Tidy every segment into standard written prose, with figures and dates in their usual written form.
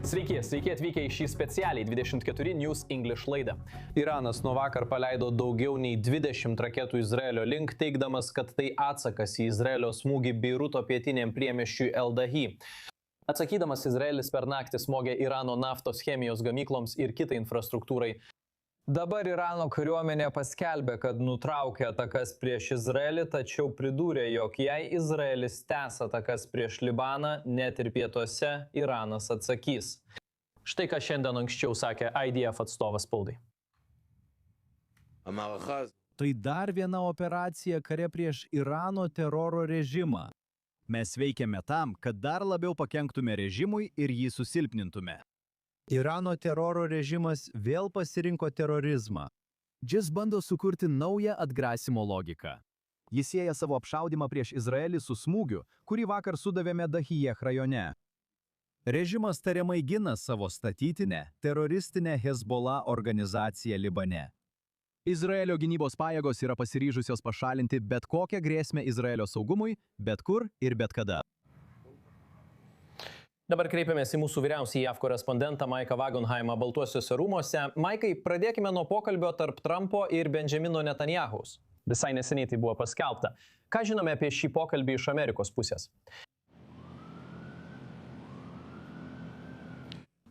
Sveiki atvykę į šį specialiai 24 News English laidą. Iranas nuo vakar paleido daugiau nei 20 raketų Izraelio link, teigdamas, kad tai atsakas į Izraelio smūgį Beiruto pietiniam priemiesčiui El-Dahi. Atsakydamas, Izraelis per naktį smogė Irano naftos chemijos gamykloms ir kitai infrastruktūrai. Dabar Irano kariuomenė paskelbė, kad nutraukė atakas prieš Izraelį, tačiau pridūrė, jog jei Izraelis tęs atakas prieš Libaną, net ir pietuose Iranas atsakys. Štai ką šiandien anksčiau sakė IDF atstovas spaudai. Tai dar viena operacija kare prieš Irano teroro režimą. Mes veikiame tam, kad dar labiau pakenktume režimui ir jį susilpnintume. Irano teroro režimas vėl pasirinko terorizmą. Jis bando sukurti naują atgrasimo logiką. Jis sieja savo apšaudymą prieš Izraelį su smūgiu, kurį vakar sudavėme Dahijeh rajone. Režimas tariamai gina savo statytinę, teroristinę Hezbollah organizaciją Libane. Izraelio gynybos pajėgos yra pasiryžusios pašalinti bet kokią grėsmę Izraelio saugumui, bet kur ir bet kada. Dabar kreipiamės į mūsų vyriausiąjį JAV korespondentą Maiką Wagenheimą Baltuosiuose rūmuose. Maikai, pradėkime nuo pokalbio tarp Trumpo ir Benjamino Netanjahaus. Visai neseniai tai buvo paskelbta. Ką žinome apie šį pokalbį iš Amerikos pusės?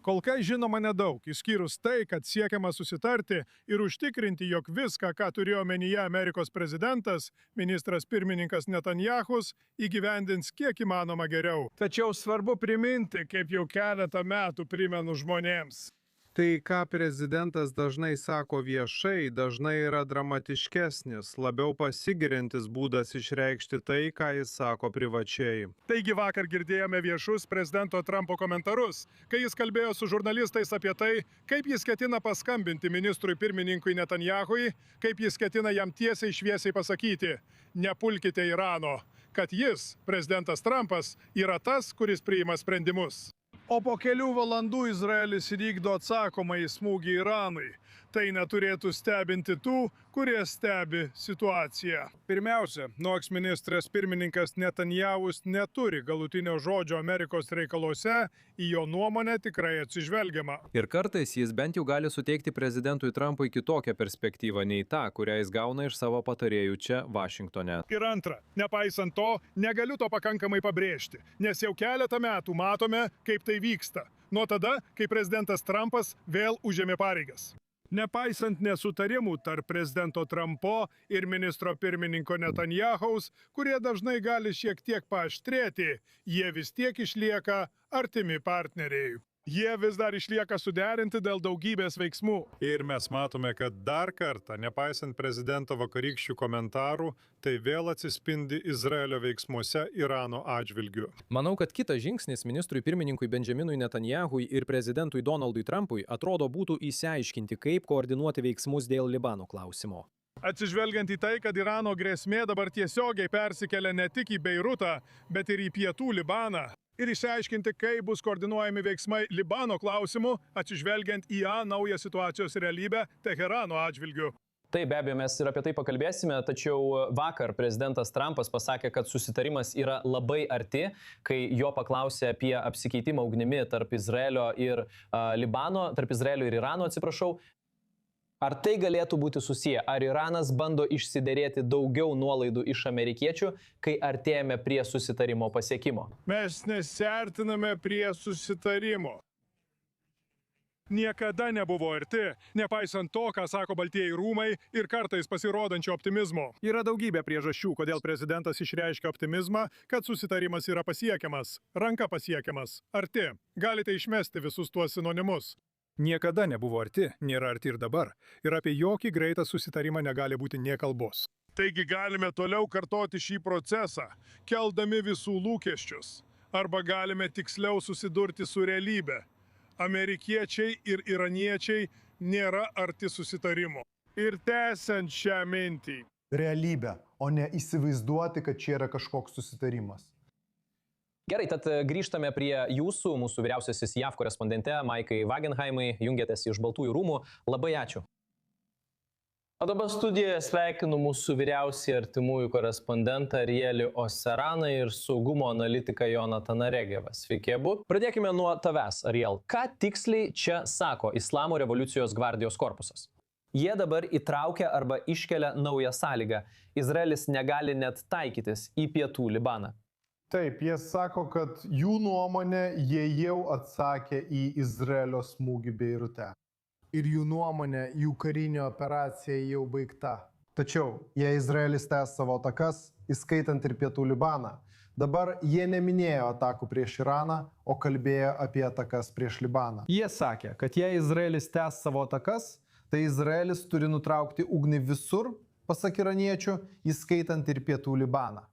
Kol kas žinoma nedaug, išskyrus tai, kad siekiama susitarti ir užtikrinti, jog viską, ką turėjo omenyje Amerikos prezidentas, ministras pirmininkas Netanjahus, įgyvendins kiek įmanoma geriau. Tačiau svarbu priminti, kaip jau keletą metų primenu žmonėms. Tai, ką prezidentas dažnai sako viešai, dažnai yra dramatiškesnis, labiau pasigiriantis būdas išreikšti tai, ką jis sako privačiai. Taigi vakar girdėjome viešus prezidento Trumpo komentarus, kai jis kalbėjo su žurnalistais apie tai, kaip jis ketina paskambinti ministrui pirmininkui Netanjahui, kaip jis ketina jam tiesiai šviesiai pasakyti: nepulkite Irano, kad jis, prezidentas Trumpas, yra tas, kuris priima sprendimus. O po kelių valandų Izraelis įvykdo atsakomąjį smūgį Iranui. Tai neturėtų stebinti tų, kurie stebi situaciją. Pirmiausia, NOX ministras pirmininkas Netanjahus neturi galutinio žodžio Amerikos reikaluose, į jo nuomonę tikrai atsižvelgiama. Ir kartais jis bent jau gali suteikti prezidentui Trumpui kitokią perspektyvą nei tą, kurią jis gauna iš savo patarėjų čia Vašingtone. Ir antra, nepaisant to, negaliu to pakankamai pabrėžti, nes jau keletą metų matome, kaip tai vyksta. Nuo tada, kai prezidentas Trumpas vėl užėmė pareigas. Nepaisant nesutarimų tarp prezidento Trumpo ir ministro pirmininko Netanjahaus, kurie dažnai gali šiek tiek paaštrėti, jie vis tiek išlieka artimi partneriai. Jie vis dar išlieka suderinti dėl daugybės veiksmų. Ir mes matome, kad dar kartą, nepaisant prezidento vakarykščių komentarų, tai vėl atsispindi Izraelio veiksmuose Irano atžvilgiu. Manau, kad kitas žingsnis ministrui pirmininkui Benjaminui Netanjahui ir prezidentui Donaldui Trumpui atrodo būtų išsiaiškinti, kaip koordinuoti veiksmus dėl Libano klausimo. Atsižvelgiant į tai, kad Irano grėsmė dabar tiesiogiai persikelia ne tik į Beirutą, bet ir į pietų Libaną. Ir išsiaiškinti, kaip bus koordinuojami veiksmai Libano klausimu, atsižvelgiant į naują situacijos realybę Teherano atžvilgiu. Taip, be abejo, mes ir apie tai pakalbėsime, tačiau vakar prezidentas Trumpas pasakė, kad susitarimas yra labai arti, kai jo paklausė apie apsikeitimą ugnimi tarp Izraelio ir Irano, atsiprašau. Ar tai galėtų būti susiję? Ar Iranas bando išsiderėti daugiau nuolaidų iš amerikiečių, kai artėjame prie susitarimo pasiekimo? Mes nesiartiname prie susitarimo. Niekada nebuvo arti, nepaisant to, ką sako Baltieji rūmai ir kartais pasirodančio optimizmo. Yra daugybė priežasčių, kodėl prezidentas išreiškia optimizmą, kad susitarimas yra pasiekiamas, ranka pasiekiamas, arti. Galite išmesti visus tuos sinonimus. Niekada nebuvo arti, nėra arti ir dabar. Ir apie jokį greitą susitarimą negali būti nė kalbos. Taigi galime toliau kartoti šį procesą, keldami visų lūkesčius. Arba galime tiksliau susidurti su realybė. Amerikiečiai ir iraniečiai nėra arti susitarimo. Ir tęsiant šią mintį. Realybė, o ne įsivaizduoti, kad čia yra kažkoks susitarimas. Gerai, tad grįžtame prie jūsų, mūsų vyriausiasis JAV korespondente Maikai Wagenheimai, jungiatės iš Baltųjų rūmų. Labai ačiū. O dabar studijoje sveikinu mūsų vyriausiai artimųjų korespondentą Arielį Oseraną ir saugumo analitiką Jonataną Regevą. Sveiki abu. Pradėkime nuo tavęs, Ariel. Ką tiksliai čia sako Islamo revoliucijos gvardijos korpusas? Jie dabar įtraukia arba iškelia naują sąlygą. Izraelis negali net taikytis į pietų Libaną. Taip, jie sako, kad jų nuomonė jie jau atsakė į Izraelio smūgį Beirute. Ir jų nuomonė, jų karinė operacija jau baigta. Tačiau, jei Izraelis tęs savo atakas, įskaitant ir pietų Libaną, dabar jie neminėjo atakų prieš Iraną, o kalbėjo apie atakas prieš Libaną. Jie sakė, kad jei Izraelis tęs savo atakas, tai Izraelis turi nutraukti ugnį visur, pasak iraniečių, įskaitant ir pietų Libaną.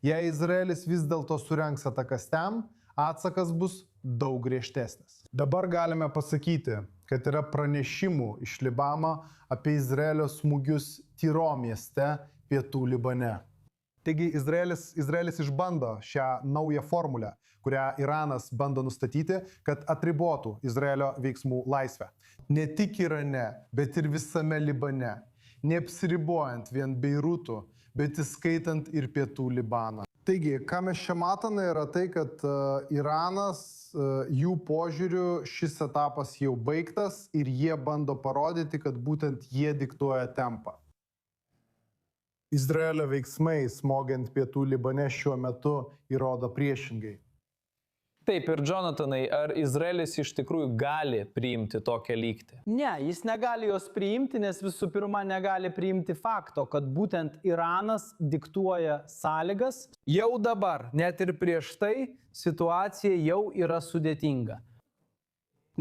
Jei Izraelis vis dėlto surengs atakas ten, atsakas bus daug griežtesnis. Dabar galime pasakyti, kad yra pranešimų iš Libano apie Izraelio smūgius Tyro mieste pietų Libane. Taigi Izraelis išbando šią naują formulę, kurią Iranas bando nustatyti, kad atribotų Izraelio veiksmų laisvę. Ne tik Irane, bet ir visame Libane, neapsiribojant vien Beirutu, bet įskaitant ir pietų Libaną. Taigi, ką mes čia matome, yra tai, kad Iranas, jų požiūriu, šis etapas jau baigtas ir jie bando parodyti, kad būtent jie diktuoja tempą. Izraelio veiksmai smogiant pietų Libane šiuo metu įrodo priešingai. Taip, ir Jonatanai, ar Izraelis iš tikrųjų gali priimti tokią lygtį? Ne, jis negali jos priimti, nes visų pirma negali priimti fakto, kad būtent Iranas diktuoja sąlygas. Jau dabar, net ir prieš tai, situacija jau yra sudėtinga.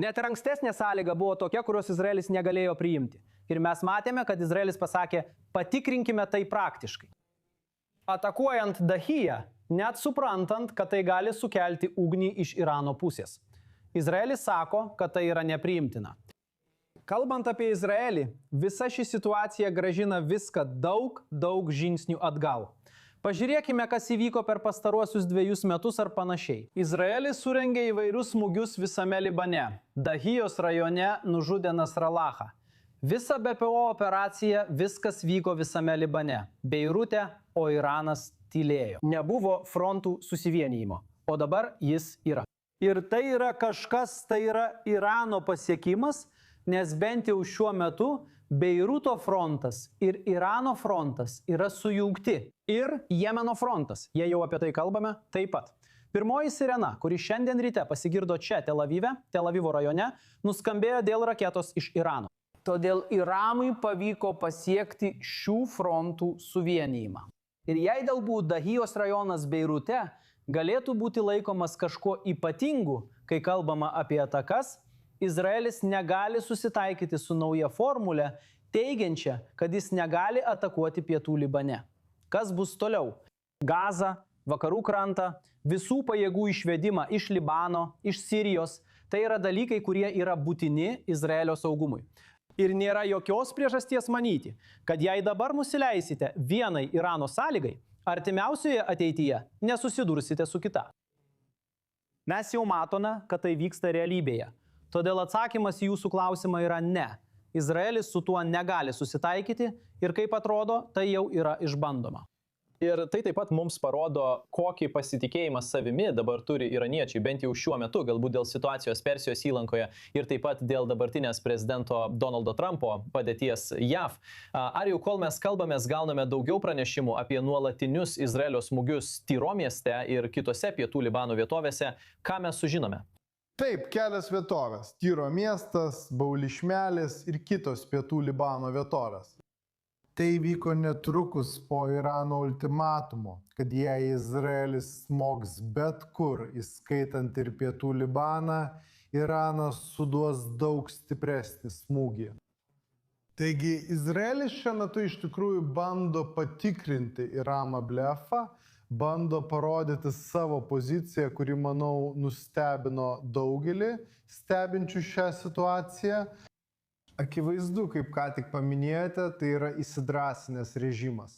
Net ir ankstesnė sąlyga buvo tokia, kurios Izraelis negalėjo priimti. Ir mes matėme, kad Izraelis pasakė, patikrinkime tai praktiškai. Atakuojant Dahiją, net suprantant, kad tai gali sukelti ugnį iš Irano pusės. Izraelis sako, kad tai yra nepriimtina. Kalbant apie Izraelį, visa ši situacija grąžina viską daug žingsnių atgal. Pažiūrėkime, kas įvyko per pastaruosius 2 metus ar panašiai. Izraelis surengė įvairius smūgius visame Libane. Dahijos rajone nužudė Nasralahą. Visa BPO operacija, viskas vyko visame Libane. Beirute, o Iranas tylėjo. Nebuvo frontų susivienijimo, o dabar jis yra. Ir tai yra kažkas, tai yra Irano pasiekimas, nes bent jau šiuo metu Beiruto frontas ir Irano frontas yra sujungti. Ir Jemeno frontas, jei jau apie tai kalbame, taip pat. Pirmoji sirena, kuri šiandien ryte pasigirdo čia Tel Avivo rajone, nuskambėjo dėl raketos iš Irano. Todėl Iranui pavyko pasiekti šių frontų suvienijimą. Ir jei galbūt Dahijos rajonas Beirute galėtų būti laikomas kažkuo ypatingu, kai kalbama apie atakas, Izraelis negali susitaikyti su nauja formulė, teigiančia, kad jis negali atakuoti pietų Libane. Kas bus toliau? Gaza, vakarų krantą, visų pajėgų išvedimą iš Libano, iš Sirijos – tai yra dalykai, kurie yra būtini Izraelio saugumui. Ir nėra jokios priežasties manyti, kad jei dabar nusileisite vienai Irano sąlygai, artimiausioje ateityje nesusidursite su kita. Mes jau matome, kad tai vyksta realybėje. Todėl atsakymas į jūsų klausimą yra ne. Izraelis su tuo negali susitaikyti ir kaip atrodo, tai jau yra išbandoma. Ir tai taip pat mums parodo, kokį pasitikėjimą savimi dabar turi iraniečiai, bent jau šiuo metu, galbūt dėl situacijos Persijos įlankoje ir taip pat dėl dabartinės prezidento Donaldo Trumpo padėties JAV. Ar jau kol mes kalbamės, gauname daugiau pranešimų apie nuolatinius Izraelio smūgius Tyro mieste ir kitose pietų Libano vietovėse, ką mes sužinome? Taip, kelias vietovės. Tyro miestas, Baulišmelis ir kitos pietų Libano vietovės. Tai vyko netrukus po Irano ultimatumo, kad jei Izraelis smogs bet kur, įskaitant ir pietų Libaną, Iranas suduos daug stipresnį smūgį. Taigi Izraelis šiuo metu iš tikrųjų bando patikrinti Irano blefą, bando parodyti savo poziciją, kuri, manau, nustebino daugelį stebinčių šią situaciją. Akivaizdu, kaip ką tik paminėjote, tai yra įsidrąsinęs režimas.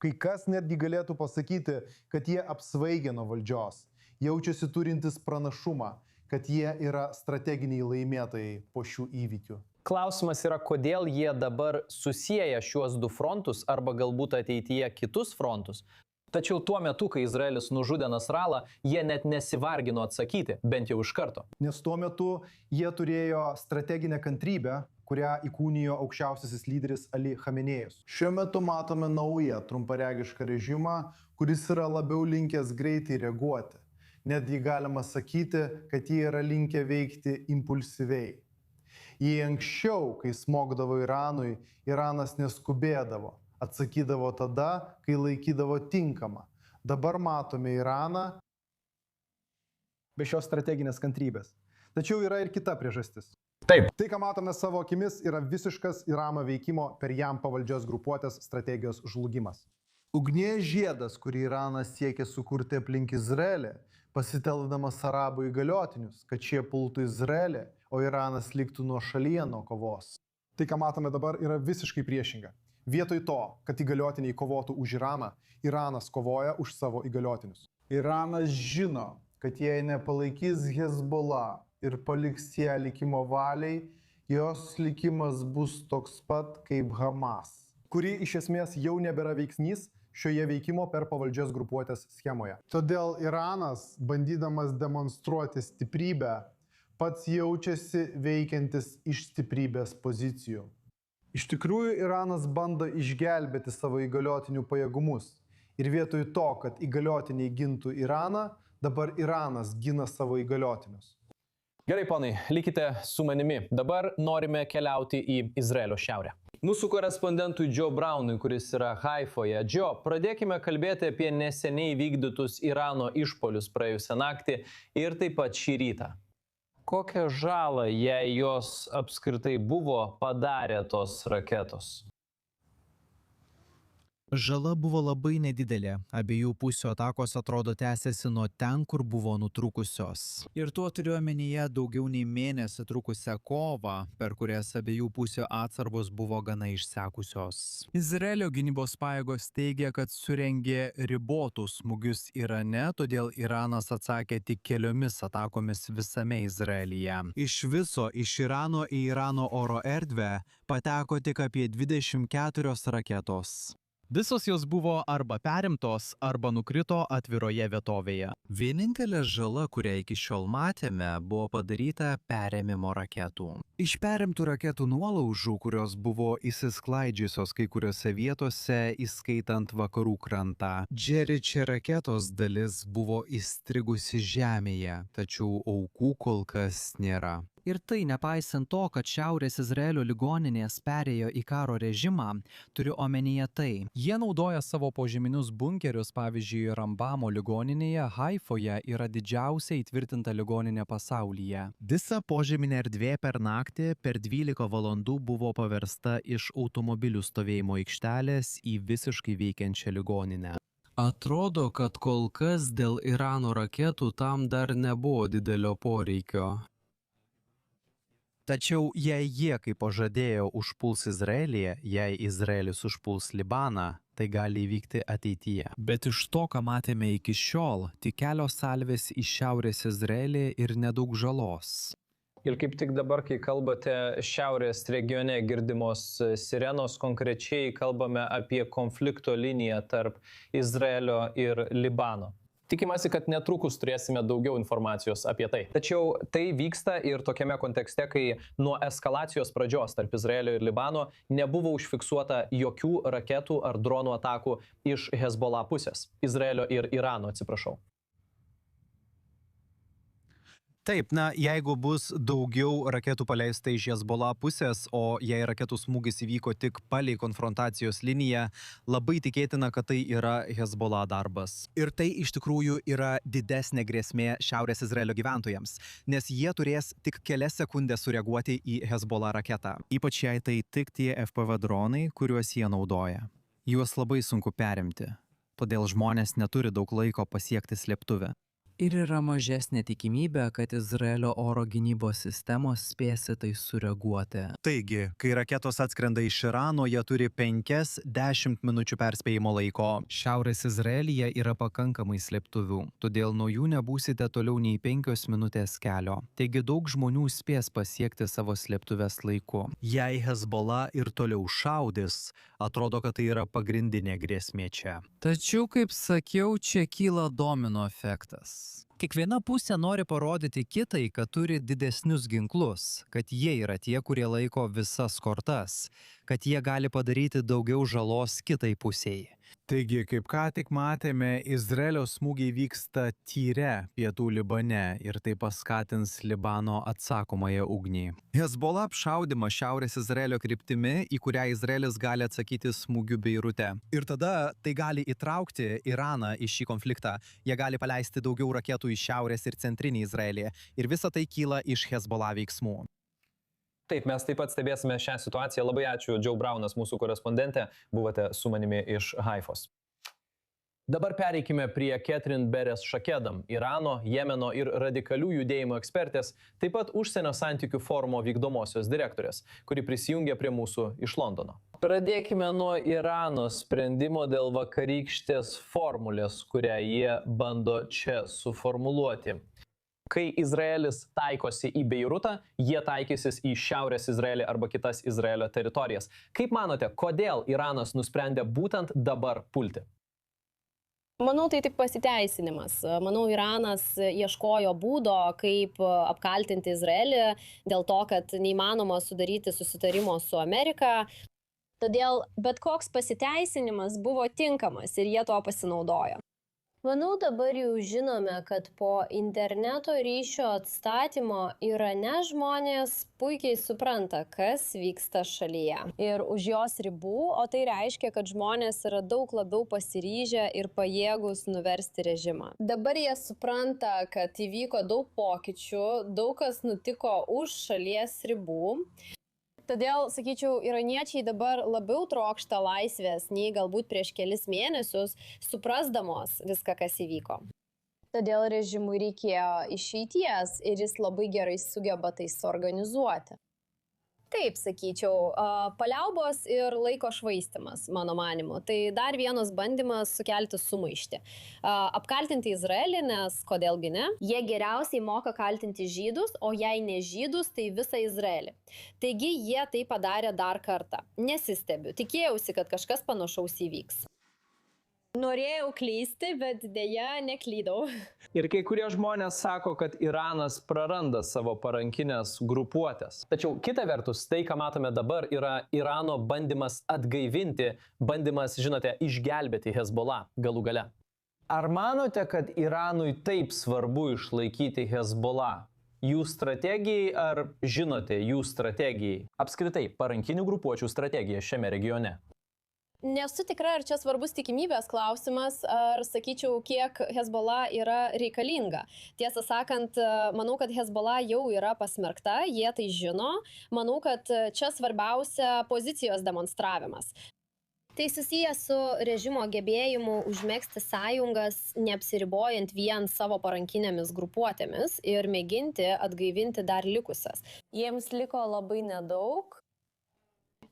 Kai kas netgi galėtų pasakyti, kad jie apsvaigė nuo valdžios, jaučiasi turintis pranašumą, kad jie yra strateginiai laimėtojai po šių įvykių. Klausimas yra, kodėl jie dabar susieja šiuos du frontus arba galbūt ateityje kitus frontus. Tačiau tuo metu, kai Izraelis nužudė Nasralą, jie net nesivargino atsakyti, bent jau iš karto. Nes tuo metu jie turėjo strateginę kantrybę, kurią įkūnijo aukščiausiasis lyderis Ali Khamenėjus. Šiuo metu matome naują trumparegišką režimą, kuris yra labiau linkęs greitai reaguoti. Netgi galima sakyti, kad jie yra linkę veikti impulsyviai. Jei anksčiau, kai smogdavo Iranui, Iranas neskubėdavo, atsakydavo tada, kai laikydavo tinkamą. Dabar matome Iraną be šios strateginės kantrybės. Tačiau yra ir kita priežastis. Taip. Tai, ką matome savo akimis, yra visiškas Irano veikimo per jam pavaldžios grupuotės strategijos žlugimas. Ugnies žiedas, kurį Iranas siekia sukurti aplink Izraelį, pasitelkdamas arabų įgaliotinius, kad šie pultų Izraelį, o Iranas liktų nuošalyje nuo kovos. Tai, ką matome dabar, yra visiškai priešinga. Vietoj to, kad įgaliotiniai kovotų už Iraną, Iranas kovoja už savo įgaliotinius. Iranas žino, kad jei nepalaikys Hezbollah ir paliks ją likimo valiai, jos likimas bus toks pat kaip Hamas, kuri iš esmės jau nebėra veiksnys šioje veikimo per pavaldžios grupuotės schemoje. Todėl Iranas, bandydamas demonstruoti stiprybę, pats jaučiasi veikiantis iš stiprybės pozicijų. Iš tikrųjų, Iranas bando išgelbėti savo įgaliotinių pajėgumus. Ir vietoj to, kad įgaliotiniai gintų Iraną, dabar Iranas gina savo įgaliotinius. Gerai, ponai, likite su manimi. Dabar norime keliauti į Izraelio šiaurę. Mūsų korespondentui Joe Brownui, kuris yra Haifoje. Joe, pradėkime kalbėti apie neseniai vykdytus Irano išpolius praėjusią naktį ir taip pat šį rytą. Kokią žalą, jei jos apskritai buvo, padarė tos raketos? Žala buvo labai nedidelė. Abiejų pusių atakos atrodo tęsiasi nuo ten, kur buvo nutrūkusios. Ir tuo turiu omenyje daugiau nei mėnesį trukusią kovą, per kurias abiejų pusių atsargos buvo gana išsekusios. Izraelio gynybos pajėgos teigia, kad surengė ribotus smūgius Irane, todėl Iranas atsakė tik keliomis atakomis visame Izraelyje. Iš viso iš Irano į Irano oro erdvę pateko tik apie 24 raketos. Visos jos buvo arba perimtos, arba nukrito atviroje vietovėje. Vienintelė žala, kurią iki šiol matėme, buvo padaryta perėmimo raketų. Iš perimtų raketų nuolaužų, kurios buvo įsisklaidžiusios kai kuriuose vietose, įskaitant vakarų krantą, Džeričia raketos dalis buvo įstrigusi žemėje, tačiau aukų kol kas nėra. Ir tai nepaisant to, kad Šiaurės Izraelio ligoninės perėjo į karo režimą, turiu omenyje tai. Jie naudoja savo požeminius bunkerius, pavyzdžiui, Rambamo ligoninėje, Haifoje yra didžiausia įtvirtinta ligoninė pasaulyje. Visa požeminė erdvė per naktį per 12 valandų buvo paversta iš automobilių stovėjimo aikštelės į visiškai veikiančią ligoninę. Atrodo, kad kol kas dėl Irano raketų tam dar nebuvo didelio poreikio. Tačiau jei jie, kaip pažadėjo, užpuls Izraelyje, jei Izraelis užpuls Libaną, tai gali įvykti ateityje. Bet iš to, ką matėme iki šiol, tik kelios salvės į Šiaurės Izraelį ir nedaug žalos. Ir kaip tik dabar, kai kalbate šiaurės regione girdimos sirenos, konkrečiai kalbame apie konflikto liniją tarp Izraelio ir Libano. Tikimasi, kad netrukus turėsime daugiau informacijos apie tai. Tačiau tai vyksta ir tokiame kontekste, kai nuo eskalacijos pradžios tarp Izraelio ir Libano nebuvo užfiksuota jokių raketų ar dronų atakų iš Hezbollah pusės. Izraelio ir Irano, atsiprašau. Taip, jeigu bus daugiau raketų paleista iš Hezbollah pusės, o jei raketų smūgis įvyko tik palei konfrontacijos liniją, labai tikėtina, kad tai yra Hezbollah darbas. Ir tai iš tikrųjų yra didesnė grėsmė Šiaurės Izraelio gyventojams, nes jie turės tik kelias sekundės sureaguoti į Hezbollah raketą. Ypač jei tai tik tie FPV dronai, kuriuos jie naudoja. Juos labai sunku perimti, todėl žmonės neturi daug laiko pasiekti slėptuvę. Ir yra mažesnė tikimybė, kad Izraelio oro gynybos sistemos spės į tai sureaguoti. Taigi, kai raketos atskrenda iš Irano, jie turi 5-10 minučių perspėjimo laiko. Šiaurės Izraelyje yra pakankamai slėptuvių, todėl nuo jų nebūsite toliau nei 5 minutės kelio. Taigi daug žmonių spės pasiekti savo slėptuvės laiku. Jei Hezbollah ir toliau šaudys, atrodo, kad tai yra pagrindinė grėsmė čia. Tačiau, kaip sakiau, čia kyla domino efektas. Kiekviena pusė nori parodyti kitai, kad turi didesnius ginklus, kad jie yra tie, kurie laiko visas kortas, kad jie gali padaryti daugiau žalos kitai pusiai. Taigi, kaip ką tik matėme, Izraelio smūgiai vyksta Tyre, pietų Libane, ir tai paskatins Libano atsakomąją ugnį. Hezbollah apšaudimą Šiaurės Izraelio kryptimi, į kurią Izraelis gali atsakyti smūgiu Beirute. Ir tada tai gali įtraukti Iraną į šį konfliktą. Jie gali paleisti daugiau raketų į Šiaurės ir Centrinį Izraelį. Ir visa tai kyla iš Hezbollah veiksmų. Taip, mes taip pat stebėsime šią situaciją. Labai ačiū, Joe Brownas, mūsų korespondentė, buvote su manimi iš Haifos. Dabar pereikime prie Catherine Beres Šakedam, Irano, Jemeno ir radikalių judėjimų ekspertės, taip pat užsienio santykių forumo vykdomosios direktorės, kuri prisijungė prie mūsų iš Londono. Pradėkime nuo Irano sprendimo dėl vakarykštės formulės, kurią jie bando čia suformuluoti. Kai Izraelis taikosi į Beirutą, jie taikysis į Šiaurės Izraelį arba kitas Izraelio teritorijas. Kaip manote, kodėl Iranas nusprendė būtent dabar pulti? Manau, tai tik pasiteisinimas. Manau, Iranas ieškojo būdo, kaip apkaltinti Izraelį dėl to, kad neįmanoma sudaryti susitarimo su Amerika. Todėl bet koks pasiteisinimas buvo tinkamas ir jie tuo pasinaudojo. Manau, dabar jau žinome, kad po interneto ryšio atstatymo Irane žmonės puikiai supranta, kas vyksta šalyje ir už jos ribų, o tai reiškia, kad žmonės yra daug labiau pasiryžę ir pajėgus nuversti režimą. Dabar jie supranta, kad įvyko daug pokyčių, daug kas nutiko už šalies ribų. Todėl, sakyčiau, iraniečiai dabar labiau trokšta laisvės nei galbūt prieš kelis mėnesius, suprasdamos viską, kas įvyko. Todėl režimui reikėjo išeities ir jis labai gerai sugeba tai suorganizuoti. Taip, sakyčiau, paliaubos ir laiko švaistimas, mano manimu. Tai dar vienas bandymas sukelti sumaištį. Apkaltinti Izraelį, nes kodėlgi ne? Jie geriausiai moka kaltinti žydus, o jei ne žydus, tai visą Izraelį. Taigi jie tai padarė dar kartą. Nesistebiu, tikėjausi, kad kažkas panašaus įvyks. Norėjau klysti, bet dėja neklydau. Ir kai kurie žmonės sako, kad Iranas praranda savo parankinės grupuotės. Tačiau kita vertus, tai, ką matome dabar, yra Irano bandymas atgaivinti, bandymas, žinote, išgelbėti Hezbollah galų gale. Ar manote, kad Iranui taip svarbu išlaikyti Hezbollah? Jų strategijai ar žinote jų strategijai? Apskritai, parankinių grupuočių strategija šiame regione. Nesu tikra, ar čia svarbus tikimybės klausimas, ar sakyčiau, kiek Hezbollah yra reikalinga. Tiesą sakant, manau, kad Hezbollah jau yra pasmerkta, jie tai žino. Manau, kad čia svarbiausia pozicijos demonstravimas. Tai susijęs su režimo gebėjimu užmegzti sąjungas, neapsiribojant vien savo parankinėmis grupuotėmis ir mėginti atgaivinti dar likusias. Jiems liko labai nedaug.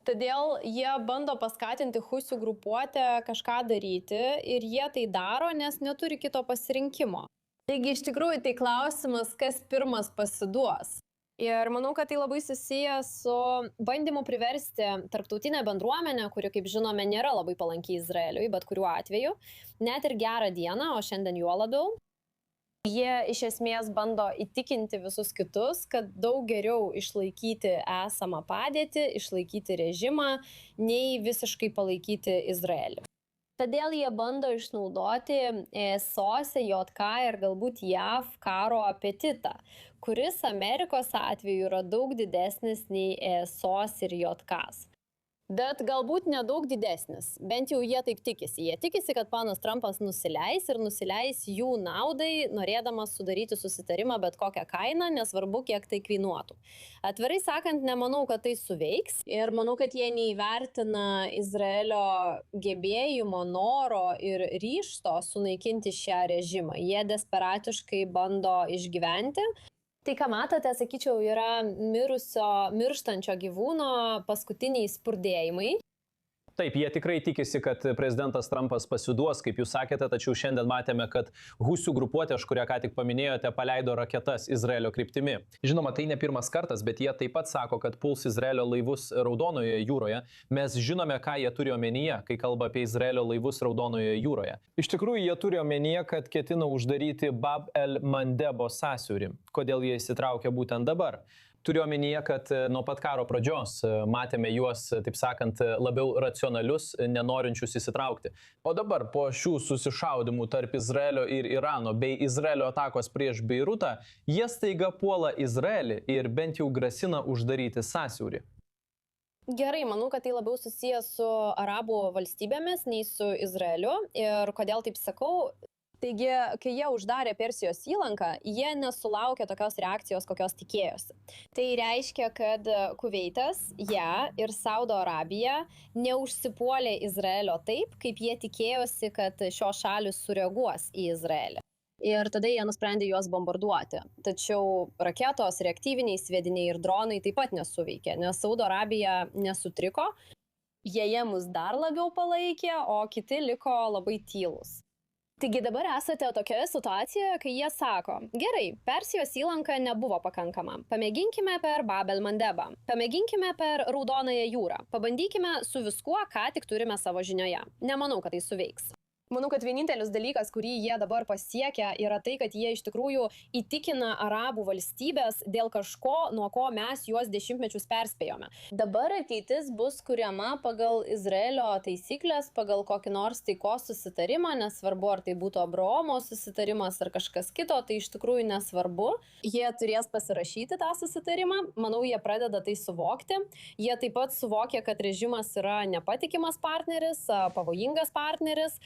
Todėl jie bando paskatinti husių grupuotę kažką daryti ir jie tai daro, nes neturi kito pasirinkimo. Taigi iš tikrųjų tai klausimas, kas pirmas pasiduos. Ir manau, kad tai labai susiję su bandymu priversti tarptautinę bendruomenę, kuri, kaip žinome, nėra labai palanki Izraeliui, bet kuriuo atveju, net ir gerą dieną, o šiandien juo labiau. Jie iš esmės bando įtikinti visus kitus, kad daug geriau išlaikyti esamą padėtį, išlaikyti režimą, nei visiškai palaikyti Izraelį. Todėl jie bando išnaudoti SOS, JK ir galbūt JAV karo apetitą, kuris Amerikos atveju yra daug didesnis nei SOS ir JK. Bet galbūt nedaug didesnis, bent jau jie taip tikisi. Jie tikisi, kad panas Trumpas nusileis ir nusileis jų naudai, norėdamas sudaryti susitarimą bet kokią kainą, nesvarbu, kiek tai kainuotų. Atvirai sakant, nemanau, kad tai suveiks ir manau, kad jie neįvertina Izraelio gebėjimo, noro ir ryžto sunaikinti šią režimą. Jie desperatiškai bando išgyventi. Tai, ką matote, sakyčiau, yra mirštančio gyvūno paskutiniai spurdėjimai. Taip, jie tikrai tikisi, kad prezidentas Trumpas pasiduos, kaip jūs sakėte, tačiau šiandien matėme, kad Husių grupuotė, aš kurią ką tik paminėjote, paleido raketas Izraelio kryptimi. Žinoma, tai ne pirmas kartas, bet jie taip pat sako, kad puls Izraelio laivus Raudonojoje jūroje. Mes žinome, ką jie turi omenyje, kai kalba apie Izraelio laivus Raudonojoje jūroje. Iš tikrųjų, jie turi omenyje, kad ketina uždaryti Bab el Mandebo sąsiaurį. Kodėl jie įsitraukia būtent dabar? Turiu omenyje, kad nuo pat karo pradžios matėme juos, taip sakant, labiau racionalius, nenorinčius įsitraukti. O dabar po šių susišaudimų tarp Izraelio ir Irano bei Izraelio atakos prieš Beirutą, jie staiga puola Izraelį ir bent jau grasina uždaryti sąsiaurį. Gerai, manau, kad tai labiau susijęs su arabų valstybėmis nei su Izraeliu. Ir kodėl taip sakau? Taigi, kai jie uždarė Persijos įlanką, jie nesulaukė tokios reakcijos, kokios tikėjosi. Tai reiškia, kad Kuveitas, ir Saudo Arabija neužsipuolė Izraelio taip, kaip jie tikėjosi, kad šios šalis sureaguos į Izraelį. Ir tada jie nusprendė juos bombarduoti. Tačiau raketos, reaktyviniai sviediniai ir dronai taip pat nesuveikė, nes Saudo Arabija nesutriko, jie mus dar labiau palaikė, o kiti liko labai tylūs. Taigi dabar esate tokioje situacijoje, kai jie sako, gerai, Persijos įlanka nebuvo pakankama, pamėginkime per Bab el Mandebą, pamėginkime per Raudonąją jūrą, pabandykime su viskuo, ką tik turime savo žinioje. Nemanau, kad tai suveiks. Manau, kad vienintelis dalykas, kurį jie dabar pasiekia, yra tai, kad jie iš tikrųjų įtikina arabų valstybės dėl kažko, nuo ko mes juos dešimtmečius perspėjome. Dabar ateitis bus kuriama pagal Izraelio taisyklės, pagal kokį nors taikos susitarimą, nesvarbu, ar tai būtų Abraomo susitarimas ar kažkas kito, tai iš tikrųjų nesvarbu. Jie turės pasirašyti tą susitarimą, manau, jie pradeda tai suvokti. Jie taip pat suvokia, kad režimas yra nepatikimas partneris, pavojingas partneris.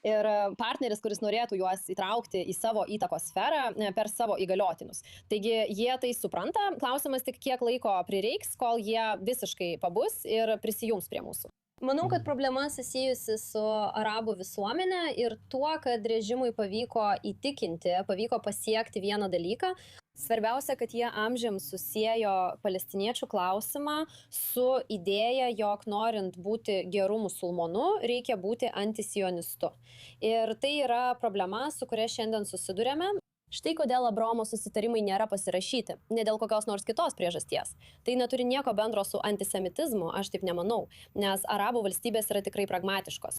Ir partneris, kuris norėtų juos įtraukti į savo įtakos sferą per savo įgaliotinus. Taigi jie tai supranta, klausimas tik kiek laiko prireiks, kol jie visiškai pabus ir prisijungs prie mūsų. Manau, kad problema susijusi su arabų visuomenė ir tuo, kad režimui pavyko įtikinti, pavyko pasiekti vieną dalyką. Svarbiausia, kad jie amžiams susiejo palestiniečių klausimą su idėja, jog norint būti geru musulmonu, reikia būti antisionistu. Ir tai yra problema, su kuria šiandien susidurėme. Štai kodėl Abraomo susitarimai nėra pasirašyti, ne dėl kokios nors kitos priežasties. Tai neturi nieko bendro su antisemitizmu, aš taip nemanau, nes arabų valstybės yra tikrai pragmatiškos.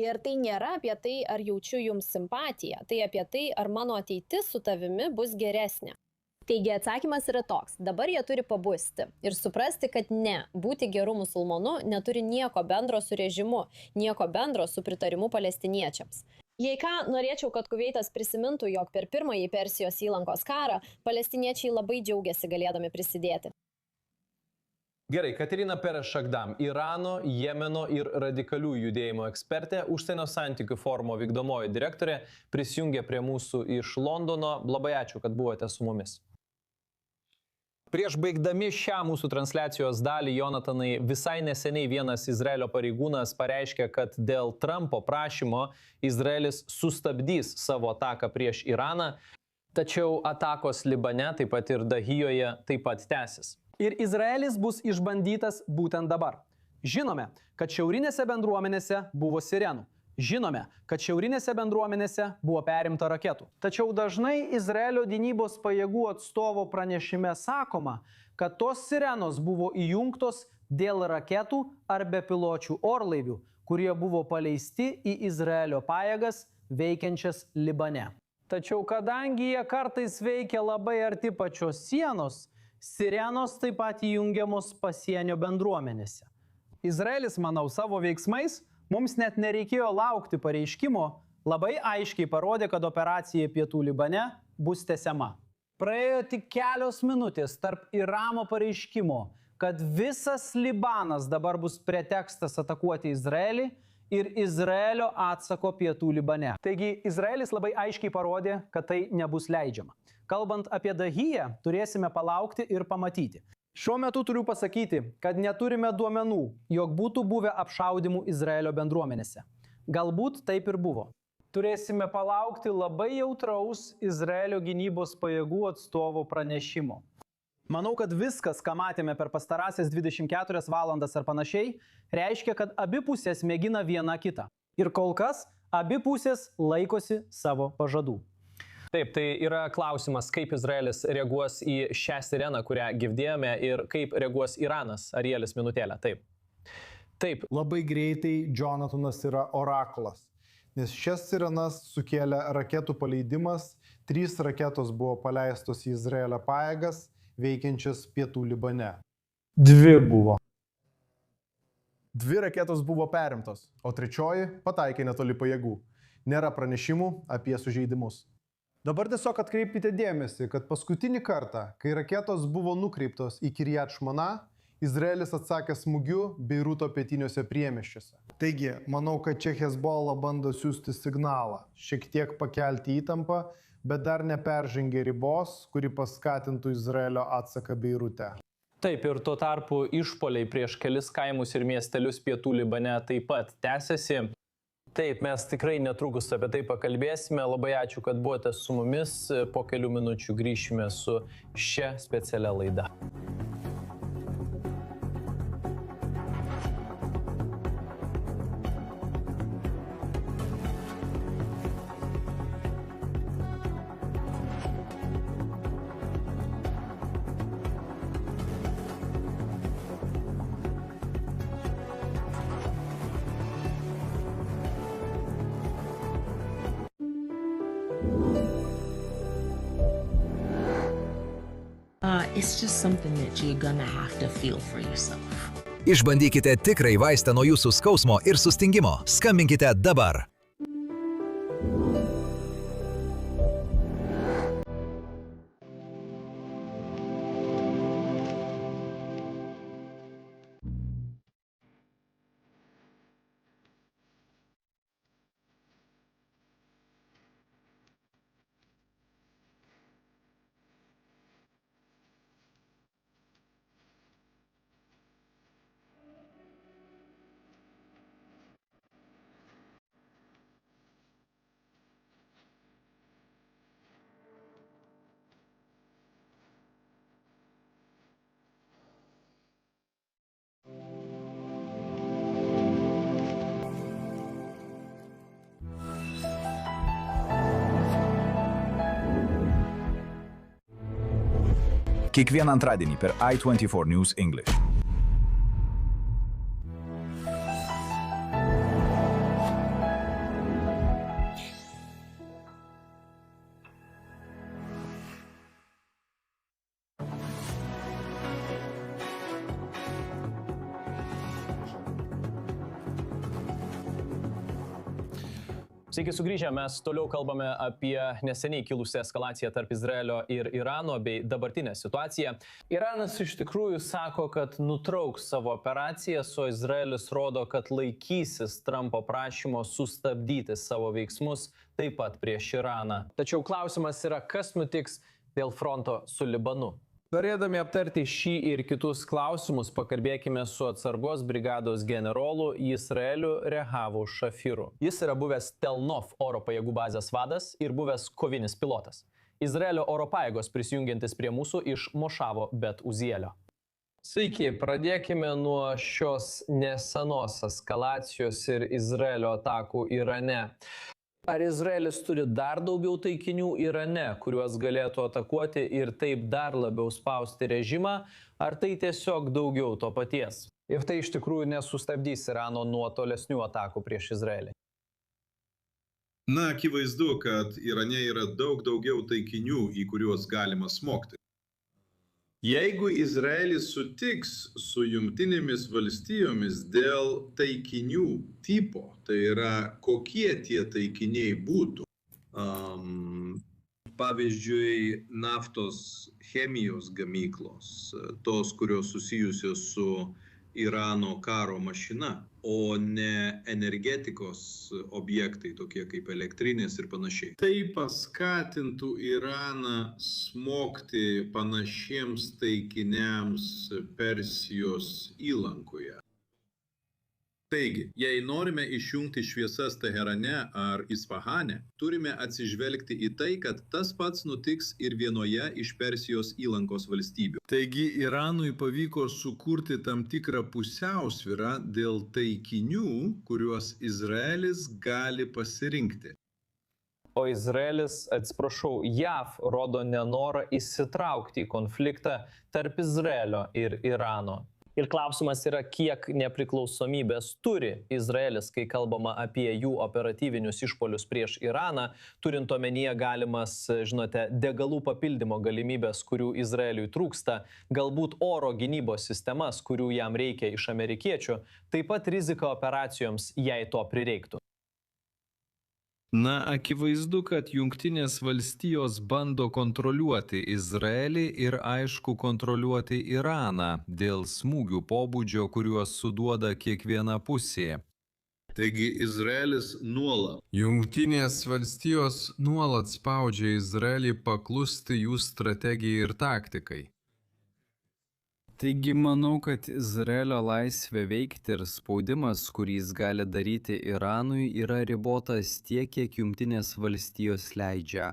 Ir tai nėra apie tai, ar jaučiu jums simpatiją, tai apie tai, ar mano ateitis su tavimi bus geresnė. Taigi atsakymas yra toks, dabar jie turi pabusti ir suprasti, kad ne, būti geru musulmonu neturi nieko bendro su režimu, nieko bendro su pritarimu palestiniečiams. Jei ką, norėčiau, kad Kuveitas prisimintų, jog per pirmąjį Persijos įlankos karą palestiniečiai labai džiaugiasi galėdami prisidėti. Gerai, Katerina Perez-Šagdam, Irano, Jemeno ir radikalių judėjimo ekspertė, užsienio santykių forumo vykdomoji direktorė, prisijungė prie mūsų iš Londono. Labai ačiū, kad buvote su mumis. Prieš baigdami šią mūsų transliacijos dalį, Jonatanai, visai neseniai vienas Izraelio pareigūnas pareiškė, kad dėl Trumpo prašymo Izraelis sustabdys savo ataką prieš Iraną, tačiau atakos Libane, taip pat ir Dahijoje, taip pat tęsis. Ir Izraelis bus išbandytas būtent dabar. Žinome, kad šiaurinėse bendruomenėse buvo sirenų. Žinome, kad šiaurinėse bendruomenėse buvo perimta raketų. Tačiau dažnai Izraelio gynybos pajėgų atstovo pranešime sakoma, kad tos sirenos buvo įjungtos dėl raketų ar bepiločių orlaivių, kurie buvo paleisti į Izraelio pajėgas veikiančias Libane. Tačiau kadangi jie kartais veikia labai arti pačios sienos, sirenos taip pat įjungiamos pasienio bendruomenėse. Izraelis, manau, savo veiksmais mums net nereikėjo laukti pareiškimo, labai aiškiai parodė, kad operacija pietų Libane bus tęsiama. Praėjo tik kelios minutės tarp Irano pareiškimo, kad visas Libanas dabar bus pretekstas atakuoti Izraelį ir Izraelio atsako pietų Libane. Taigi Izraelis labai aiškiai parodė, kad tai nebus leidžiama. Kalbant apie Dahiją, turėsime palaukti ir pamatyti. Šiuo metu turiu pasakyti, kad neturime duomenų, jog būtų buvę apšaudimų Izraelio bendruomenėse. Galbūt taip ir buvo. Turėsime palaukti labai jautraus Izraelio gynybos pajėgų atstovo pranešimo. Manau, kad viskas, ką matėme per pastarąsias 24 valandas ar panašiai, reiškia, kad abi pusės mėgina viena kitą. Ir kol kas abi pusės laikosi savo pažadų. Taip, tai yra klausimas, kaip Izraelis reaguos į šią sireną, kurią girdėjome, ir kaip reaguos Iranas. Arielis, minutėlę. Taip. Labai greitai Jonathanas yra orakulas, nes šias sirenas sukėlė raketų paleidimas, 3 raketos buvo paleistos į Izraelio pajėgas, veikiančias pietų Libane. 2 buvo. 2 raketos buvo perimtos, o 3 pataikė netoli pajėgų. Nėra pranešimų apie sužeidimus. Dabar tiesiog atkreipkite dėmesį, kad paskutinį kartą, kai raketos buvo nukreiptos į Kiryat Šmona, Izraelis atsakė smūgiu Beiruto pietiniuose priemiesčiuose. Taigi, manau, kad čia Hezbollah bando siųsti signalą, šiek tiek pakelti įtampą, bet dar neperžengė ribos, kuri paskatintų Izraelio atsaką Beirute. Taip, ir tuo tarpu išpoliai prieš kelis kaimus ir miestelius pietų Libane taip pat tęsiasi. Taip, mes tikrai netrukus apie tai pakalbėsime. Labai ačiū, kad buvote su mumis. Po kelių minučių grįšime su šia specialia laida. It's just something that you're gonna have to feel for yourself. Išbandykite tikrai vaistą nuo jūsų skausmo ir sustingimo. Skambinkite dabar. Kiekvieną antradienį per i24 News English. Sveiki sugrįžę, mes toliau kalbame apie neseniai kilusią eskalaciją tarp Izraelio ir Irano bei dabartinę situaciją. Iranas iš tikrųjų sako, kad nutrauks savo operacijas, o Izraelis rodo, kad laikysis Trumpo prašymo sustabdyti savo veiksmus taip pat prieš Iraną. Tačiau klausimas yra, kas nutiks dėl fronto su Libanu. Norėdami aptarti šį ir kitus klausimus, pakalbėkime su atsargos brigados generolu Izraeliu Rehavu Šafiru. Jis yra buvęs Telnof oro pajėgų bazės vadas ir buvęs kovinis pilotas. Izraelio oro pajėgos prisijungiantis prie mūsų iš Mošavo Bet Uzielio. Sveiki, pradėkime nuo šios nesenos eskalacijos ir Izraelio atakų Irane. Ar Izraelis turi dar daugiau taikinių Irane, kuriuos galėtų atakuoti ir taip dar labiau spausti režimą, ar tai tiesiog daugiau to paties? Ir tai iš tikrųjų nesustabdys Irano nuo tolesnių atakų prieš Izraelį. Na, akivaizdu, kad Irane yra daug daugiau taikinių, į kuriuos galima smogti. Jeigu Izraelis sutiks su Jungtinėmis valstijomis dėl taikinių tipo, tai yra kokie tie taikiniai būtų, Pavyzdžiui, naftos chemijos gamyklos, tos, kurios susijusios su Irano karo mašina, o ne energetikos objektai, tokie kaip elektrinės ir panašiai. Tai paskatintų Iraną smogti panašiems taikiniams Persijos įlankoje. Taigi, jei norime išjungti šviesas Teherane ar Isfahane, turime atsižvelgti į tai, kad tas pats nutiks ir vienoje iš Persijos įlankos valstybių. Taigi, Iranui pavyko sukurti tam tikrą pusiausvyrą dėl taikinių, kuriuos Izraelis gali pasirinkti. O Izraelis, atsiprašau, JAV rodo nenorą įsitraukti į konfliktą tarp Izraelio ir Irano. Ir klausimas yra, kiek nepriklausomybės turi Izraelis, kai kalbama apie jų operatyvinius išpolius prieš Iraną, turint omenyje galimas, žinote, degalų papildymo galimybės, kurių Izraeliui trūksta, galbūt oro gynybos sistemas, kurių jam reikia iš amerikiečių, taip pat rizika operacijoms, jei to prireiktų. Na, akivaizdu, kad Jungtinės valstijos bando kontroliuoti Izraelį ir aišku kontroliuoti Iraną dėl smūgių pobūdžio, kuriuos suduoda kiekviena pusė. Taigi Izraelis nuolat. Jungtinės valstijos nuolat spaudžia Izraelį paklusti jų strategijai ir taktikai. Taigi manau, kad Izraelio laisvė veikti ir spaudimas, kurį jis gali daryti Iranui, yra ribotas tiek, kiek Jungtinės valstijos leidžia.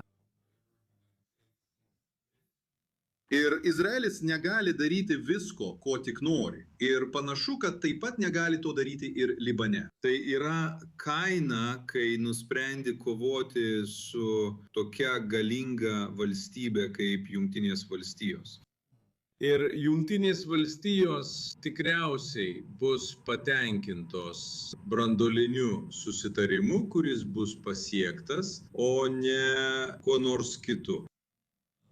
Ir Izraelis negali daryti visko, ko tik nori. Ir panašu, kad taip pat negali to daryti ir Libane. Tai yra kaina, kai nusprendi kovoti su tokia galinga valstybė kaip Jungtinės valstijos. Ir Jungtinės valstijos tikriausiai bus patenkintos branduoliniu susitarimu, kuris bus pasiektas, o ne kuo nors kitu.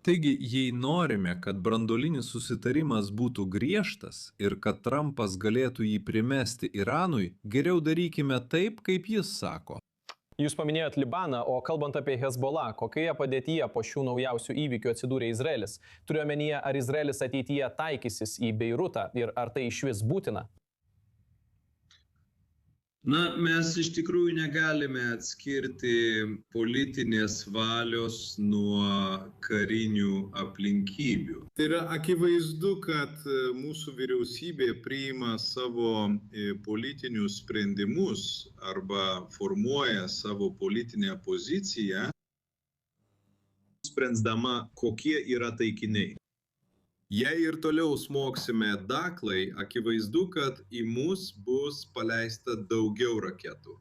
Taigi, jei norime, kad branduolinis susitarimas būtų griežtas ir kad Trumpas galėtų jį primesti Iranui, geriau darykime taip, kaip jis sako. Jūs paminėjot Libaną, o kalbant apie Hezbollah, kokioje padėtyje po šių naujausių įvykių atsidūrė Izraelis? Turiu omenyje, ar Izraelis ateityje taikysis į Beirutą ir ar tai išvis būtina? Na, mes iš tikrųjų negalime atskirti politinės valios nuo karinių aplinkybių. Tai yra akivaizdu, kad mūsų vyriausybė priima savo politinius sprendimus arba formuoja savo politinę poziciją, sprendama, kokie yra taikiniai. Jei ir toliau smogsime daklai, akivaizdu, kad į mus bus paleista daugiau raketų.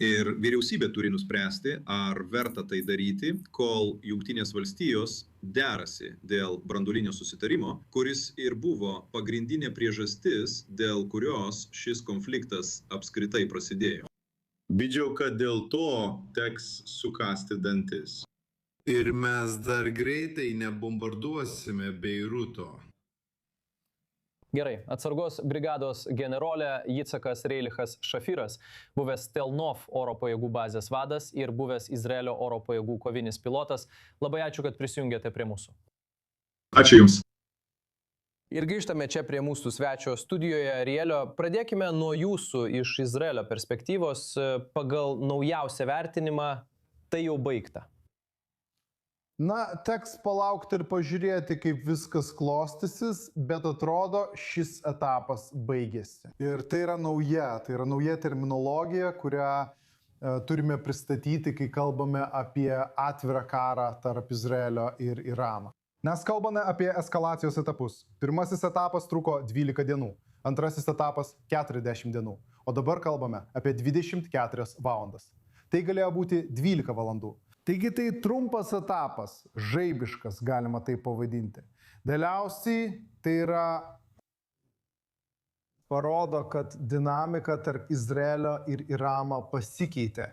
Ir vyriausybė turi nuspręsti, ar verta tai daryti, kol Jungtinės valstijos derasi dėl branduolinio susitarimo, kuris ir buvo pagrindinė priežastis, dėl kurios šis konfliktas apskritai prasidėjo. Bijau, kad dėl to teks sukąsti dantis. Ir mes dar greitai nebombarduosime Beiruto. Gerai, atsargos brigados generolė Yitzhakas Reilichas Šafiras, buvęs Telnof oro pajėgų bazės vadas ir buvęs Izraelio oro pajėgų kovinis pilotas. Labai ačiū, kad prisijungėte prie mūsų. Ačiū Jums. Ir grįžtame čia prie mūsų svečio studijoje. Arielio, pradėkime nuo jūsų iš Izraelio perspektyvos. Pagal naujausią vertinimą tai jau baigta. Na, teks palaukti ir pažiūrėti, kaip viskas klostysis, bet atrodo, šis etapas baigėsi. Ir tai yra nauja terminologija, kurią turime pristatyti, kai kalbame apie atvirą karą tarp Izraelio ir Irano. Mes kalbame apie eskalacijos etapus. Pirmasis etapas truko 12 dienų, antrasis etapas 40 dienų, o dabar kalbame apie 24 valandas. Tai galėjo būti 12 valandų. Taigi tai trumpas etapas, žaibiškas galima tai pavadinti. Galiausiai tai yra parodo, kad dinamika tarp Izraelio ir Irano pasikeitė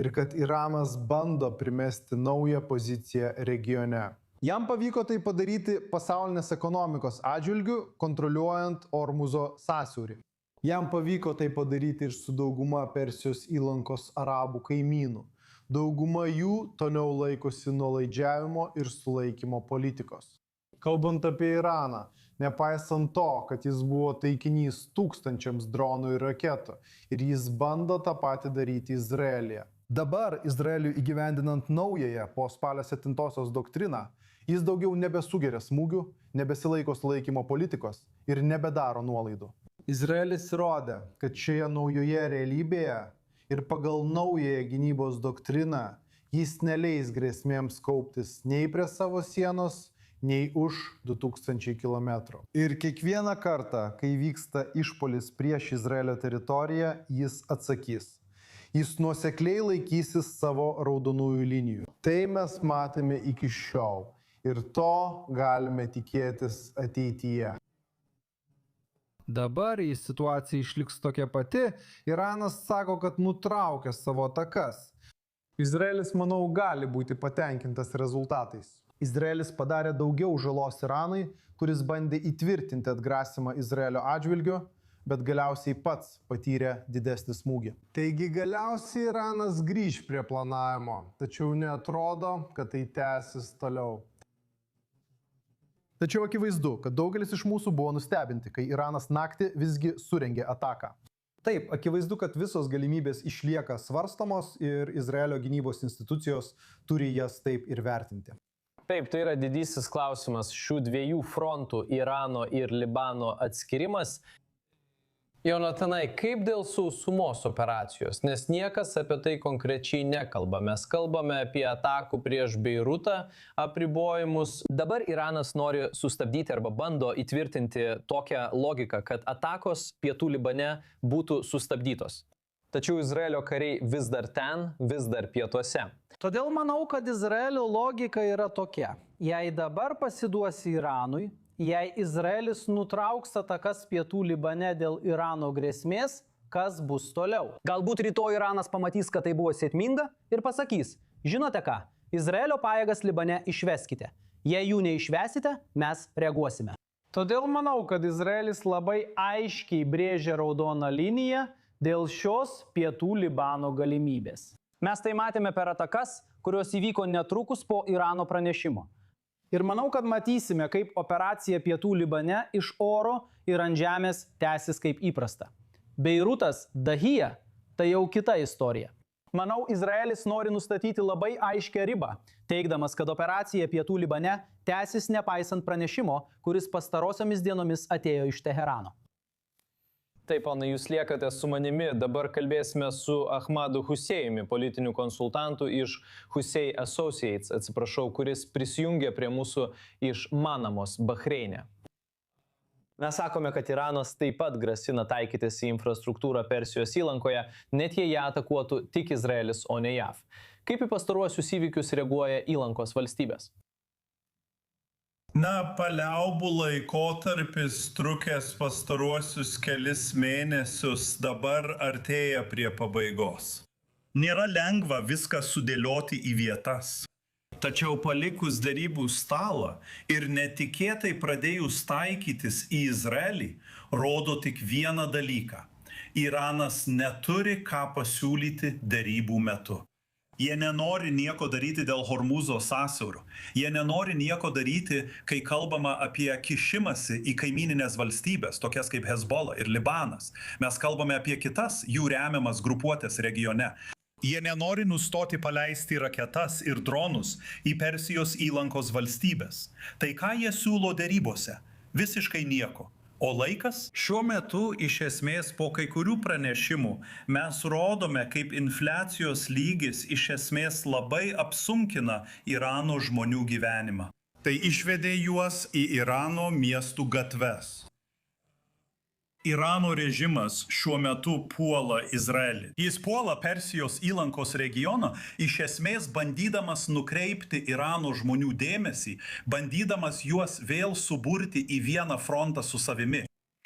ir kad Iranas bando primesti naują poziciją regione. Jam pavyko tai padaryti pasaulinės ekonomikos atžvilgiu, kontroliuojant Ormuzo sąsiaurį. Jam pavyko tai padaryti ir su dauguma Persijos įlankos arabų kaimynų. Dauguma jų toliau laikosi nuolaidžiavimo ir sulaikymo politikos. Kalbant apie Iraną, nepaisant to, kad jis buvo taikinys tūkstančiams dronų ir raketų, ir jis bando tą patį daryti Izraelyje. Dabar Izraeliui įgyvendinant naująją po spalio 7-osios doktriną, jis daugiau nebesugeria smūgių, nebesilaiko sulaikymo politikos ir nebedaro nuolaidų. Izraelis įrodė, kad šioje naujoje realybėje ir pagal naująją gynybos doktriną jis neleis grėsmėms kauptis nei prie savo sienos, nei už 2000 km. Ir kiekvieną kartą, kai vyksta išpuolis prieš Izraelio teritoriją, jis atsakys. Jis nuosekliai laikysis savo raudonųjų linijų. Tai mes matėme iki šiol ir to galime tikėtis ateityje. Dabar, jei situacija išliks tokia pati, Iranas sako, kad nutraukė savo atakas. Izraelis, manau, gali būti patenkintas rezultatais. Izraelis padarė daugiau žalos Iranui, kuris bandė įtvirtinti atgrasimą Izraelio atžvilgiu, bet galiausiai pats patyrė didesnį smūgį. Taigi galiausiai Iranas grįž prie planavimo, tačiau neatrodo, kad tai tęsis toliau. Tačiau akivaizdu, kad daugelis iš mūsų buvo nustebinti, kai Iranas naktį visgi surengė ataką. Taip, akivaizdu, kad visos galimybės išlieka svarstomos ir Izraelio gynybos institucijos turi jas taip ir vertinti. Taip, tai yra didysis klausimas šių dviejų frontų - Irano ir Libano atskirimas. Jonatanai, kaip dėl sausumos operacijos? Nes niekas apie tai konkrečiai nekalba. Mes kalbame apie atakų prieš Beirutą apribojimus. Dabar Iranas nori sustabdyti arba bando įtvirtinti tokią logiką, kad atakos pietų Libane būtų sustabdytos. Tačiau Izraelio kariai vis dar ten, vis dar pietuose. Todėl manau, kad Izraelio logika yra tokia. Jei dabar pasiduosi Iranui, jei Izraelis nutrauks atakas pietų Libane dėl Irano grėsmės, kas bus toliau? Galbūt rytoj Iranas pamatys, kad tai buvo sėkminga ir pasakys, žinote ką, Izraelio pajėgas Libane išveskite. Jei jų neišvesite, mes reaguosime. Todėl manau, kad Izraelis labai aiškiai brėžia raudoną liniją dėl šios pietų Libano galimybės. Mes tai matėme per atakas, kurios įvyko netrukus po Irano pranešimo. Ir manau, kad matysime, kaip operacija pietų Libane iš oro ir ant žemės tęsis kaip įprasta. Beirutas, Dahija – tai jau kita istorija. Manau, Izraelis nori nustatyti labai aiškią ribą, teigdamas, kad operacija pietų Libane tęsis nepaisant pranešimo, kuris pastarosiomis dienomis atėjo iš Teherano. Taip, ponai, jūs liekate su manimi. Dabar kalbėsime su Ahmadu Husseimi, politiniu konsultantu iš Hussei Associates, kuris prisijungė prie mūsų iš Manamos, Bahreine. Mes sakome, kad Iranas taip pat grasina taikytis į infrastruktūrą Persijos įlankoje, net jei ją atakuotų tik Izraelis, o ne JAV. Kaip į pastaruosius įvykius reaguoja įlankos valstybės? Paliaubų laikotarpis trukęs pastaruosius kelis mėnesius dabar artėja prie pabaigos. Nėra lengva viską sudėlioti į vietas. Tačiau palikus derybų stalą ir netikėtai pradėjus taikytis į Izraelį, rodo tik vieną dalyką. Iranas neturi ką pasiūlyti derybų metu. Jie nenori nieko daryti dėl Hormūzo sąsiaurio. Jie nenori nieko daryti, kai kalbama apie kišimąsi į kaimininės valstybės, tokias kaip Hezbollah ir Libanas. Mes kalbame apie kitas jų remiamas grupuotės regione. Jie nenori nustoti paleisti raketas ir dronus į Persijos įlankos valstybės. Tai ką jie siūlo derybose? Visiškai nieko. O laikas? Šiuo metu iš esmės po kai kurių pranešimų mes rodome, kaip infliacijos lygis iš esmės labai apsunkina Irano žmonių gyvenimą. Tai išvedė juos į Irano miestų gatves. Irano režimas šiuo metu puola Izraelį. Jis puola Persijos įlankos regioną, iš esmės bandydamas nukreipti Irano žmonių dėmesį, bandydamas juos vėl suburti į vieną frontą su savimi.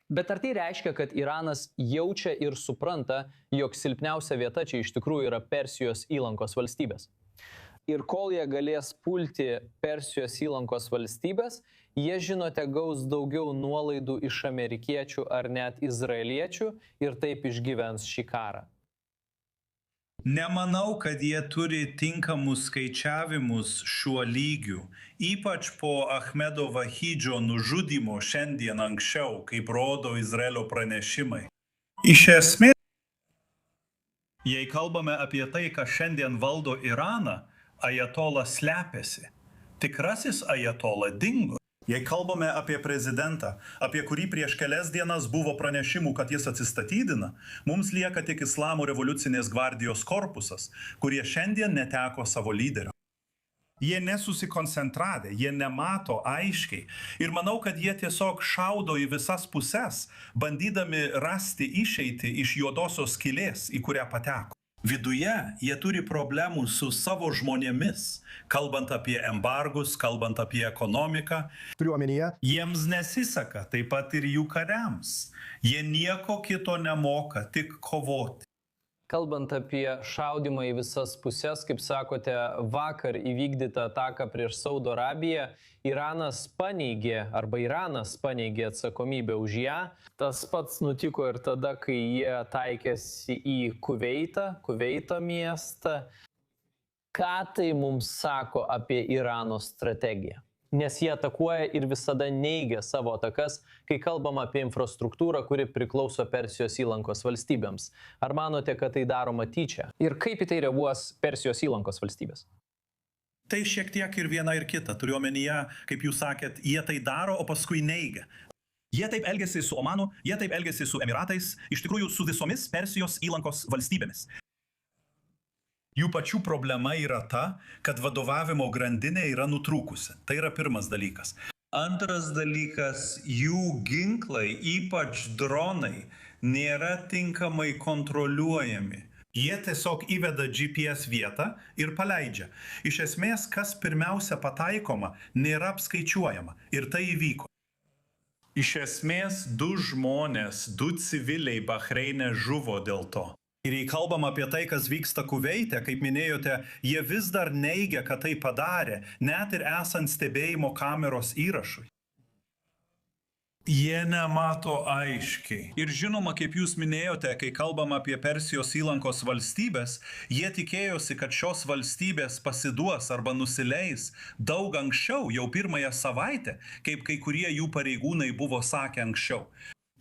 Bet ar tai reiškia, kad Iranas jaučia ir supranta, jog silpniausia vieta čia iš tikrųjų yra Persijos įlankos valstybės? Ir kol jie galės pulti Persijos įlankos valstybės, jie, žinote, gaus daugiau nuolaidų iš amerikiečių ar net izraeliečių ir taip išgyvens šį karą. Nemanau, kad jie turi tinkamus skaičiavimus šiuo lygiu, ypač po Ahmedo Vahidžio nužudymo šiandien anksčiau, kaip rodo Izraelio pranešimai. Iš esmės, jei kalbame apie tai, kas šiandien valdo Iraną, ajatola slepiasi. Tikrasis ajatola dingo. Jei kalbame apie prezidentą, apie kurį prieš kelias dienas buvo pranešimų, kad jis atsistatydina, mums lieka tik Islamo revoliucinės gvardijos korpusas, kurie šiandien neteko savo lyderio. Jie nesusikoncentravę, jie nemato aiškiai ir manau, kad jie tiesiog šaudo į visas puses, bandydami rasti išeitį iš juodosios skylės, į kurią pateko. Viduje jie turi problemų su savo žmonėmis, kalbant apie embargus, kalbant apie ekonomiką. Turiu omenyje. Jiems nesiseka, taip pat ir jų kariams. Jie nieko kito nemoka, tik kovoti. Kalbant apie šaudimą į visas puses, kaip sakote, vakar įvykdytą ataką prieš Saudo Arabiją, Iranas paneigė atsakomybę už ją. Tas pats nutiko ir tada, kai jie taikėsi į Kuveito miestą. Ką tai mums sako apie Irano strategiją? Nes jie atakuoja ir visada neigia savo atakas, kai kalbam apie infrastruktūrą, kuri priklauso Persijos įlankos valstybėms. Ar manote, kad tai daroma tyčia? Ir kaip į tai reaguos Persijos įlankos valstybės? Tai šiek tiek ir viena ir kita. Turiu omenyje, kaip jūs sakėt, jie tai daro, o paskui neigia. Jie taip elgėsi su Omanu, jie taip elgėsi su Emiratais, iš tikrųjų su visomis Persijos įlankos valstybėmis. Jų pačių problema yra ta, kad vadovavimo grandinė yra nutrūkusi. Tai yra pirmas dalykas. Antras dalykas, jų ginklai, ypač dronai, nėra tinkamai kontroliuojami. Jie tiesiog įveda GPS vietą ir paleidžia. Iš esmės, kas pirmiausia pataikoma, nėra apskaičiuojama. Ir tai įvyko. Iš esmės, 2 žmonės, 2 civiliai Bahreine žuvo dėl to. Ir jei kalbam apie tai, kas vyksta Kuveite, kaip minėjote, jie vis dar neigia, kad tai padarė, net ir esant stebėjimo kameros įrašui. Jie nemato aiškiai. Ir žinoma, kaip jūs minėjote, kai kalbam apie Persijos įlankos valstybės, jie tikėjosi, kad šios valstybės pasiduos arba nusileis daug anksčiau, jau pirmąją savaitę, kaip kai kurie jų pareigūnai buvo sakę anksčiau.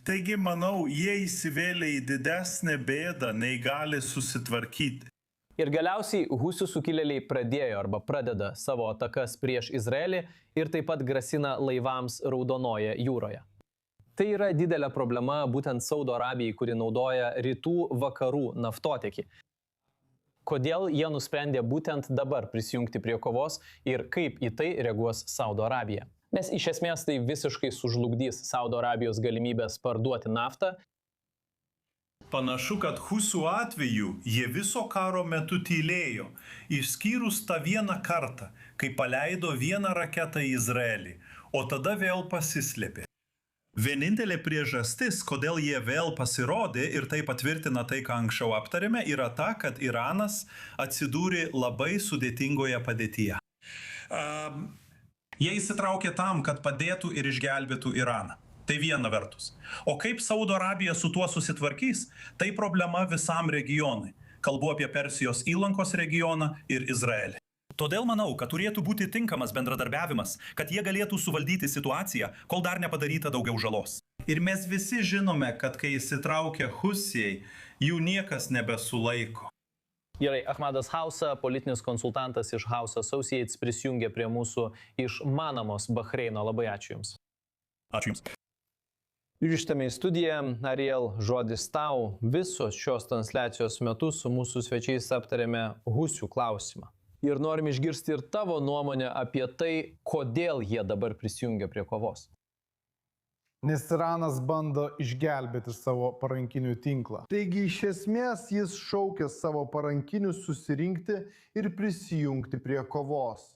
Taigi, manau, jie įsivėlė į didesnę bėdą, nei gali susitvarkyti. Ir galiausiai husių sukilėliai pradėjo arba pradeda savo atakas prieš Izraelį ir taip pat grasina laivams Raudonoje jūroje. Tai yra didelė problema būtent Saudo Arabijai, kuri naudoja rytų vakarų naftotiekį. Kodėl jie nusprendė būtent dabar prisijungti prie kovos ir kaip į tai reaguos Saudo Arabija? Nes iš esmės tai visiškai sužlugdys Saudo Arabijos galimybės parduoti naftą. Panašu, kad husių atveju jie viso karo metu tylėjo, išskyrus tą vieną kartą, kai paleido vieną raketą į Izraelį, o tada vėl pasislėpė. Vienintelė priežastis, kodėl jie vėl pasirodė ir tai patvirtina tai, ką anksčiau aptarėme, yra ta, kad Iranas atsidūrė labai sudėtingoje padėtyje. Jie įsitraukė tam, kad padėtų ir išgelbėtų Iraną. Tai viena vertus. O kaip Saudo Arabija su tuo susitvarkys, tai problema visam regionui. Kalbu apie Persijos įlankos regioną ir Izraelį. Todėl manau, kad turėtų būti tinkamas bendradarbiavimas, kad jie galėtų suvaldyti situaciją, kol dar nepadaryta daugiau žalos. Ir mes visi žinome, kad kai įsitraukia husijai, jų niekas nebesulaiko. Gerai, Ahmadas Hausa, politinis konsultantas iš House Associates, prisijungė prie mūsų iš Manamos, Bahreino. Labai ačiū Jums. Ačiū Jums. Grįžtame į studiją. Ariel, žodis tau. Visos šios transliacijos metu su mūsų svečiais aptarėme husių klausimą. Ir norim išgirsti ir tavo nuomonę apie tai, kodėl jie dabar prisijungia prie kovos. Nes Iranas bando išgelbėti savo parankinių tinklą. Taigi iš esmės jis šaukia savo parankinius susirinkti ir prisijungti prie kovos.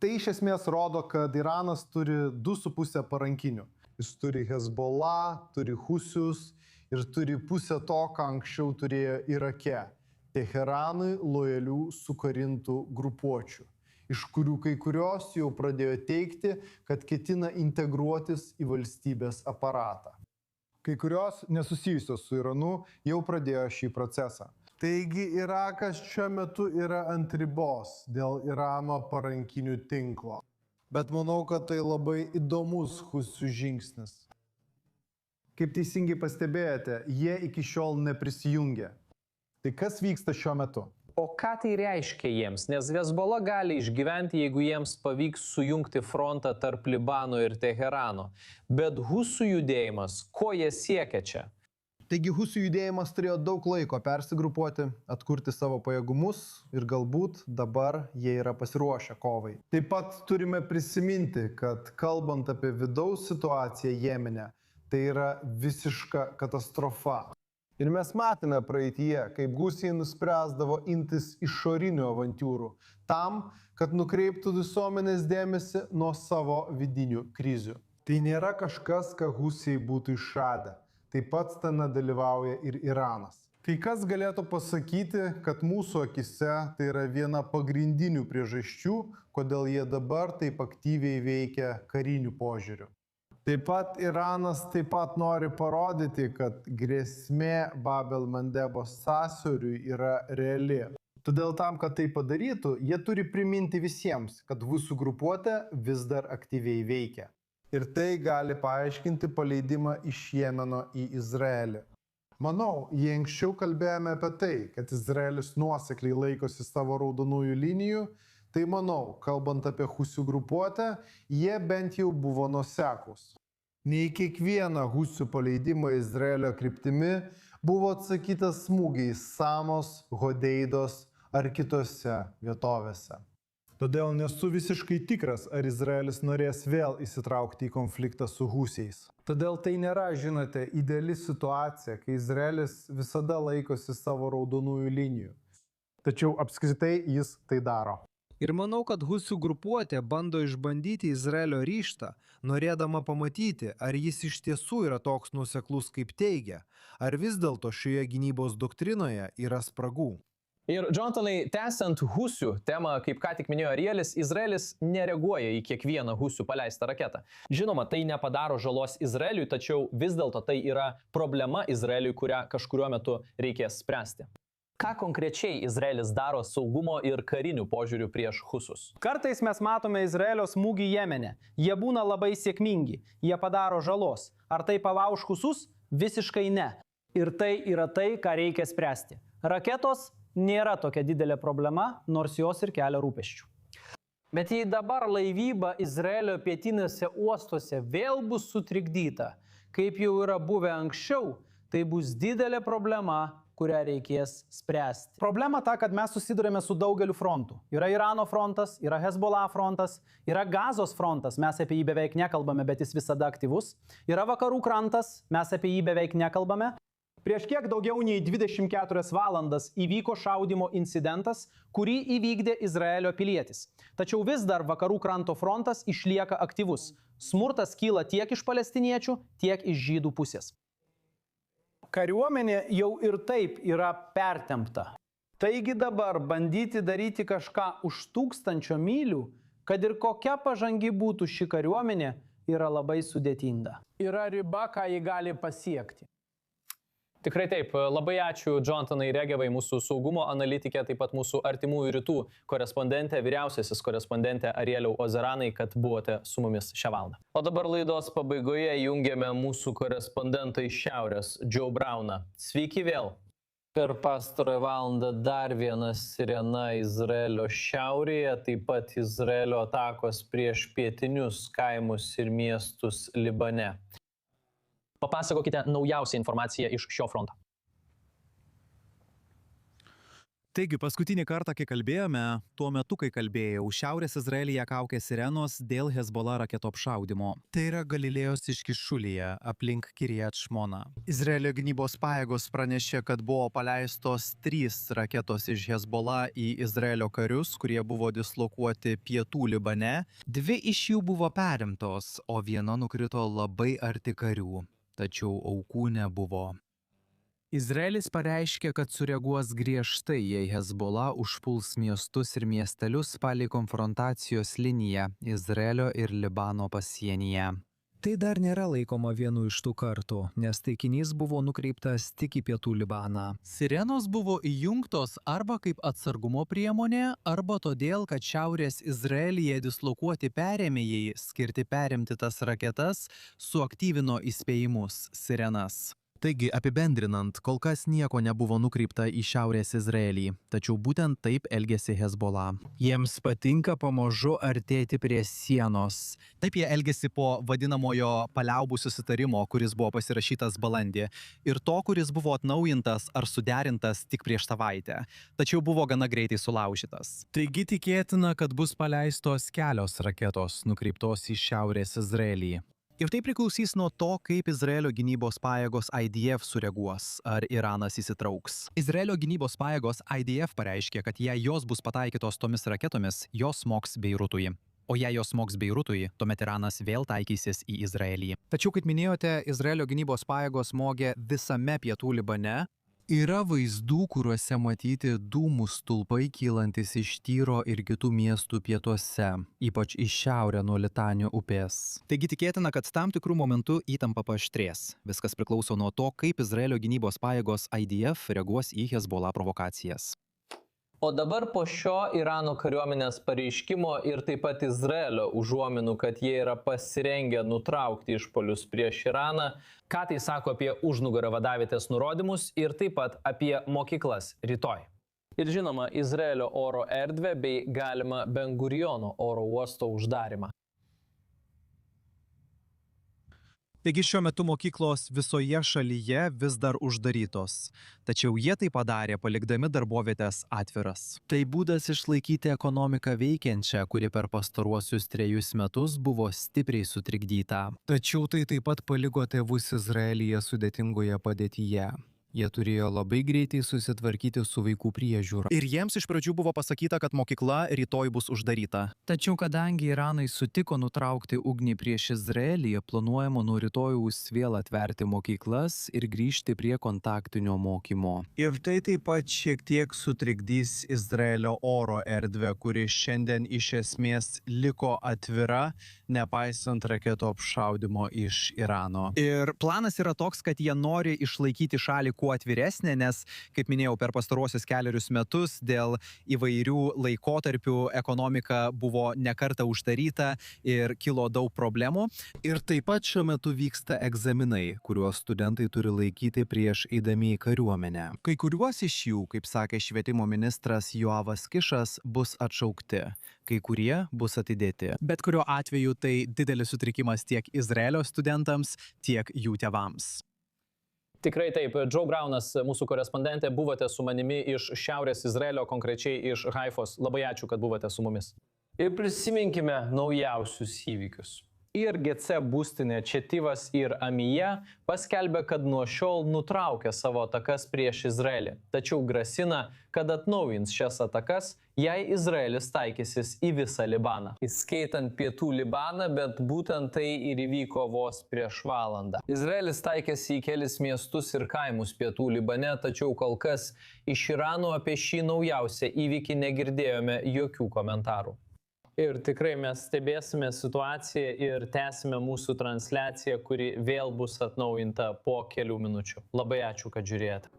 Tai iš esmės rodo, kad Iranas turi 2,5 parankinių. Jis turi Hezbollah, turi husius ir turi pusę to, ką anksčiau turėjo Irake. Teheranui lojalių sukarintų grupuočių, iš kurių kai kurios jau pradėjo teigti, kad ketina integruotis į valstybės aparatą. Kai kurios nesusijusios su Iranu jau pradėjo šį procesą. Taigi Irakas šiuo metu yra ant ribos dėl Irano parankinių tinklo. Bet manau, kad tai labai įdomus husių žingsnis. Kaip teisingai pastebėjote, jie iki šiol neprisijungė. Tai kas vyksta šiuo metu? O ką tai reiškia jiems? Nes Hezbollah gali išgyventi, jeigu jiems pavyks sujungti frontą tarp Libano ir Teherano. Bet husių judėjimas, ko jie siekia čia? Taigi husių judėjimas turėjo daug laiko persigrupuoti, atkurti savo pajėgumus ir galbūt dabar jie yra pasiruošę kovai. Taip pat turime prisiminti, kad kalbant apie vidaus situaciją Jemene, tai yra visiška katastrofa. Ir mes matėme praeityje, kaip husiai nuspręsdavo imtis išorinių avantiūrų, tam, kad nukreiptų visuomenės dėmesį nuo savo vidinių krizių. Tai nėra kažkas, ką husiai būtų išradę. Taip pat ten dalyvauja ir Iranas. Kai kas galėtų pasakyti, kad mūsų akise tai yra viena pagrindinių priežasčių, kodėl jie dabar taip aktyviai veikia kariniu požiūriu. Taip pat Iranas nori parodyti, kad grėsmė Bab el-Mandebos sąsiauriui yra reali. Todėl tam, kad tai padarytų, jie turi priminti visiems, kad husių grupuotė vis dar aktyviai veikia. Ir tai gali paaiškinti paleidimą iš Jemeno į Izraelį. Manau, jei anksčiau kalbėjome apie tai, kad Izraelis nuosekliai laikosi savo raudonųjų linijų, tai manau, kalbant apie husių grupuotę, jie bent jau buvo nuoseklūs. Nei kiekvieną husių paleidimą Izraelio kryptimi buvo atsakyta smūgiais Samos, Hodeidos ar kitose vietovėse. Todėl nesu visiškai tikras, ar Izraelis norės vėl įsitraukti į konfliktą su husiais. Todėl tai nėra, žinote, ideali situacija, kai Izraelis visada laikosi savo raudonųjų linijų. Tačiau apskritai jis tai daro. Ir manau, kad husių grupuotė bando išbandyti Izraelio ryžtą, norėdama pamatyti, ar jis iš tiesų yra toks nuoseklus, kaip teigia, ar vis dėlto šioje gynybos doktrinoje yra spragų. Ir, Jonathanai, tęsiant husių temą, kaip ką tik minėjo Arielis, Izraelis nereaguoja į kiekvieną husių paleistą raketą. Žinoma, tai nepadaro žalos Izraeliui, tačiau vis dėlto tai yra problema Izraeliui, kurią kažkuriuo metu reikės spręsti. Ką konkrečiai Izraelis daro saugumo ir karinių požiūrių prieš husius? Kartais mes matome Izraelio smūgį Jemene. Jie būna labai sėkmingi. Jie padaro žalos. Ar tai palauš husius? Visiškai ne. Ir tai yra tai, ką reikia spręsti. Raketos nėra tokia didelė problema, nors jos ir kelia rūpesčių. Bet jei dabar laivyba Izraelio pietinėse uostuose vėl bus sutrikdyta, kaip jau yra buvę anksčiau, tai bus didelė problema, kurią reikės spręsti. Problema ta, kad mes susidurėme su daugeliu frontų. Yra Irano frontas, yra Hezbollah frontas, yra Gazos frontas, mes apie jį beveik nekalbame, bet jis visada aktyvus. Yra vakarų krantas, mes apie jį beveik nekalbame. Prieš kiek daugiau nei 24 valandas įvyko šaudimo incidentas, kurį įvykdė Izraelio pilietis. Tačiau vis dar vakarų kranto frontas išlieka aktyvus. Smurtas kyla tiek iš palestiniečių, tiek iš žydų pusės. Kariuomenė jau ir taip yra pertempta. Taigi dabar bandyti daryti kažką už 1000 mylių, kad ir kokia pažangi būtų ši kariuomenė, yra labai sudėtinga. Yra riba, ką ji gali pasiekti. Tikrai taip. Labai ačiū Jonathanai Regevai, mūsų saugumo analitikė, taip pat mūsų artimųjų rytų korespondentė, vyriausiasis korespondentė Arieliau Ozeranai, kad buvote su mumis šią valandą. O dabar laidos pabaigoje jungiame mūsų korespondentą iš Šiaurės, Joe Brauną. Sveiki vėl. Per pastarąją valandą dar viena sirena Izraelio šiaurėje, taip pat Izraelio atakos prieš pietinius kaimus ir miestus Libane. Papasakokite naujausią informaciją iš šio fronto. Taigi, paskutinį kartą, kai kalbėjome, tuo metu, kai kalbėjau, Šiaurės Izraelyje kaukė sirenos dėl Hezbollah raketų apšaudimo. Tai yra Galilėjos iškišulyje, aplink Kiryat Šmoną. Izraelio gynybos pajėgos pranešė, kad buvo paleistos 3 raketos iš Hezbollah į Izraelio karius, kurie buvo dislokuoti pietų Libane. 2 iš jų buvo perimtos, o viena nukrito labai arti karių. Tačiau aukų nebuvo. Izraelis pareiškė, kad sureaguos griežtai, jei Hezbollah užpuls miestus ir miestelius palei konfrontacijos liniją Izraelio ir Libano pasienyje. Tai dar nėra laikoma vienu iš tų kartų, nes taikinys buvo nukreiptas tik į pietų Libaną. Sirenos buvo įjungtos arba kaip atsargumo priemonė, arba todėl, kad Šiaurės Izraelyje dislokuoti perėmėjai, skirti perimti tas raketas, suaktyvino įspėjimus sirenas. Taigi, apibendrinant, kol kas nieko nebuvo nukreipta į Šiaurės Izraelį, tačiau būtent taip elgėsi Hezbollah. Jiems patinka pamažu artėti prie sienos. Taip jie elgėsi po vadinamojo paliaubų susitarimo, kuris buvo pasirašytas balandį, ir to, kuris buvo atnaujintas ar suderintas tik prieš savaitę, tačiau buvo gana greitai sulaužytas. Taigi tikėtina, kad bus paleistos kelios raketos nukreiptos į Šiaurės Izraelį. Ir tai priklausys nuo to, kaip Izraelio gynybos pajėgos IDF sureaguos, ar Iranas įsitrauks. Izraelio gynybos pajėgos IDF pareiškė, kad jei jos bus pataikytos tomis raketomis, jos smogs Beirutui. O jei jos smogs Beirutui, tuomet Iranas vėl taikysis į Izraelį. Tačiau, kaip minėjote, Izraelio gynybos pajėgos smogė visame pietų Libane. Yra vaizdų, kuriuose matyti dūmų stulpai kylantis iš Tyro ir kitų miestų pietuose, ypač į šiaurę nuo Litanio upės. Taigi tikėtina, kad tam tikrų momentų įtampa paaštrės. Viskas priklauso nuo to, kaip Izraelio gynybos pajėgos IDF reaguos į Hezbollah provokacijas. O dabar po šio Irano kariuomenės pareiškimo ir taip pat Izraelio užuominų, kad jie yra pasirengę nutraukti išpolius prieš Iraną, ką tai sako apie užnugario vadavietės nurodymus ir taip pat apie mokyklas rytoj. Ir žinoma, Izraelio oro erdvę bei galimą Ben Guriono oro uosto uždarimą. Taigi šiuo metu mokyklos visoje šalyje vis dar uždarytos, tačiau jie tai padarė, palikdami darbovietes atviras. Tai būdas išlaikyti ekonomiką veikiančią, kuri per pastaruosius 3 metus buvo stipriai sutrikdyta. Tačiau tai taip pat paliko tėvus Izraelyje sudėtingoje padėtyje. Jie turėjo labai greitai susitvarkyti su vaikų priežiūra. Ir jiems iš pradžių buvo pasakyta, kad mokykla rytoj bus uždaryta. Tačiau kadangi Iranai sutiko nutraukti ugnį prieš Izraelį, planuojama nuo rytojaus vėl atverti mokyklas ir grįžti prie kontaktinio mokymo. Ir tai taip pat šiek tiek sutrikdys Izraelio oro erdvę, kuri šiandien iš esmės liko atvira, nepaisant raketų apšaudimo iš Irano. Ir planas yra toks, kad jie nori išlaikyti šalį kuo atviresnė, nes, kaip minėjau, per pastaruosius 4 metus dėl įvairių laikotarpių ekonomika buvo nekartą uždaryta ir kilo daug problemų. Ir taip pat šiuo metu vyksta egzaminai, kuriuos studentai turi laikyti prieš eidami į kariuomenę. Kai kuriuos iš jų, kaip sakė švietimo ministras Joavas Kišas, bus atšaukti, kai kurie bus atidėti. Bet kuriuo atveju tai didelis sutrikimas tiek Izraelio studentams, tiek jų tėvams. Tikrai taip. Joe Brownas, mūsų korespondentė, buvote su manimi iš Šiaurės Izraelio, konkrečiai iš Haifos. Labai ačiū, kad buvote su mumis. Ir prisiminkime naujausius įvykius. IRGC būstinė Četivas ir Amija paskelbė, kad nuo šiol nutraukė savo atakas prieš Izraelį, tačiau grasina, kad atnaujins šias atakas, jei Izraelis taikysis į visą Libaną. Įskaitant pietų Libaną, bet būtent tai ir įvyko vos prieš valandą. Izraelis taikėsi į kelis miestus ir kaimus pietų Libane, tačiau kol kas iš Irano apie šį naujausią įvykį negirdėjome jokių komentarų. Ir tikrai mes stebėsime situaciją ir tęsime mūsų transliaciją, kuri vėl bus atnaujinta po kelių minučių. Labai ačiū, kad žiūrėjote.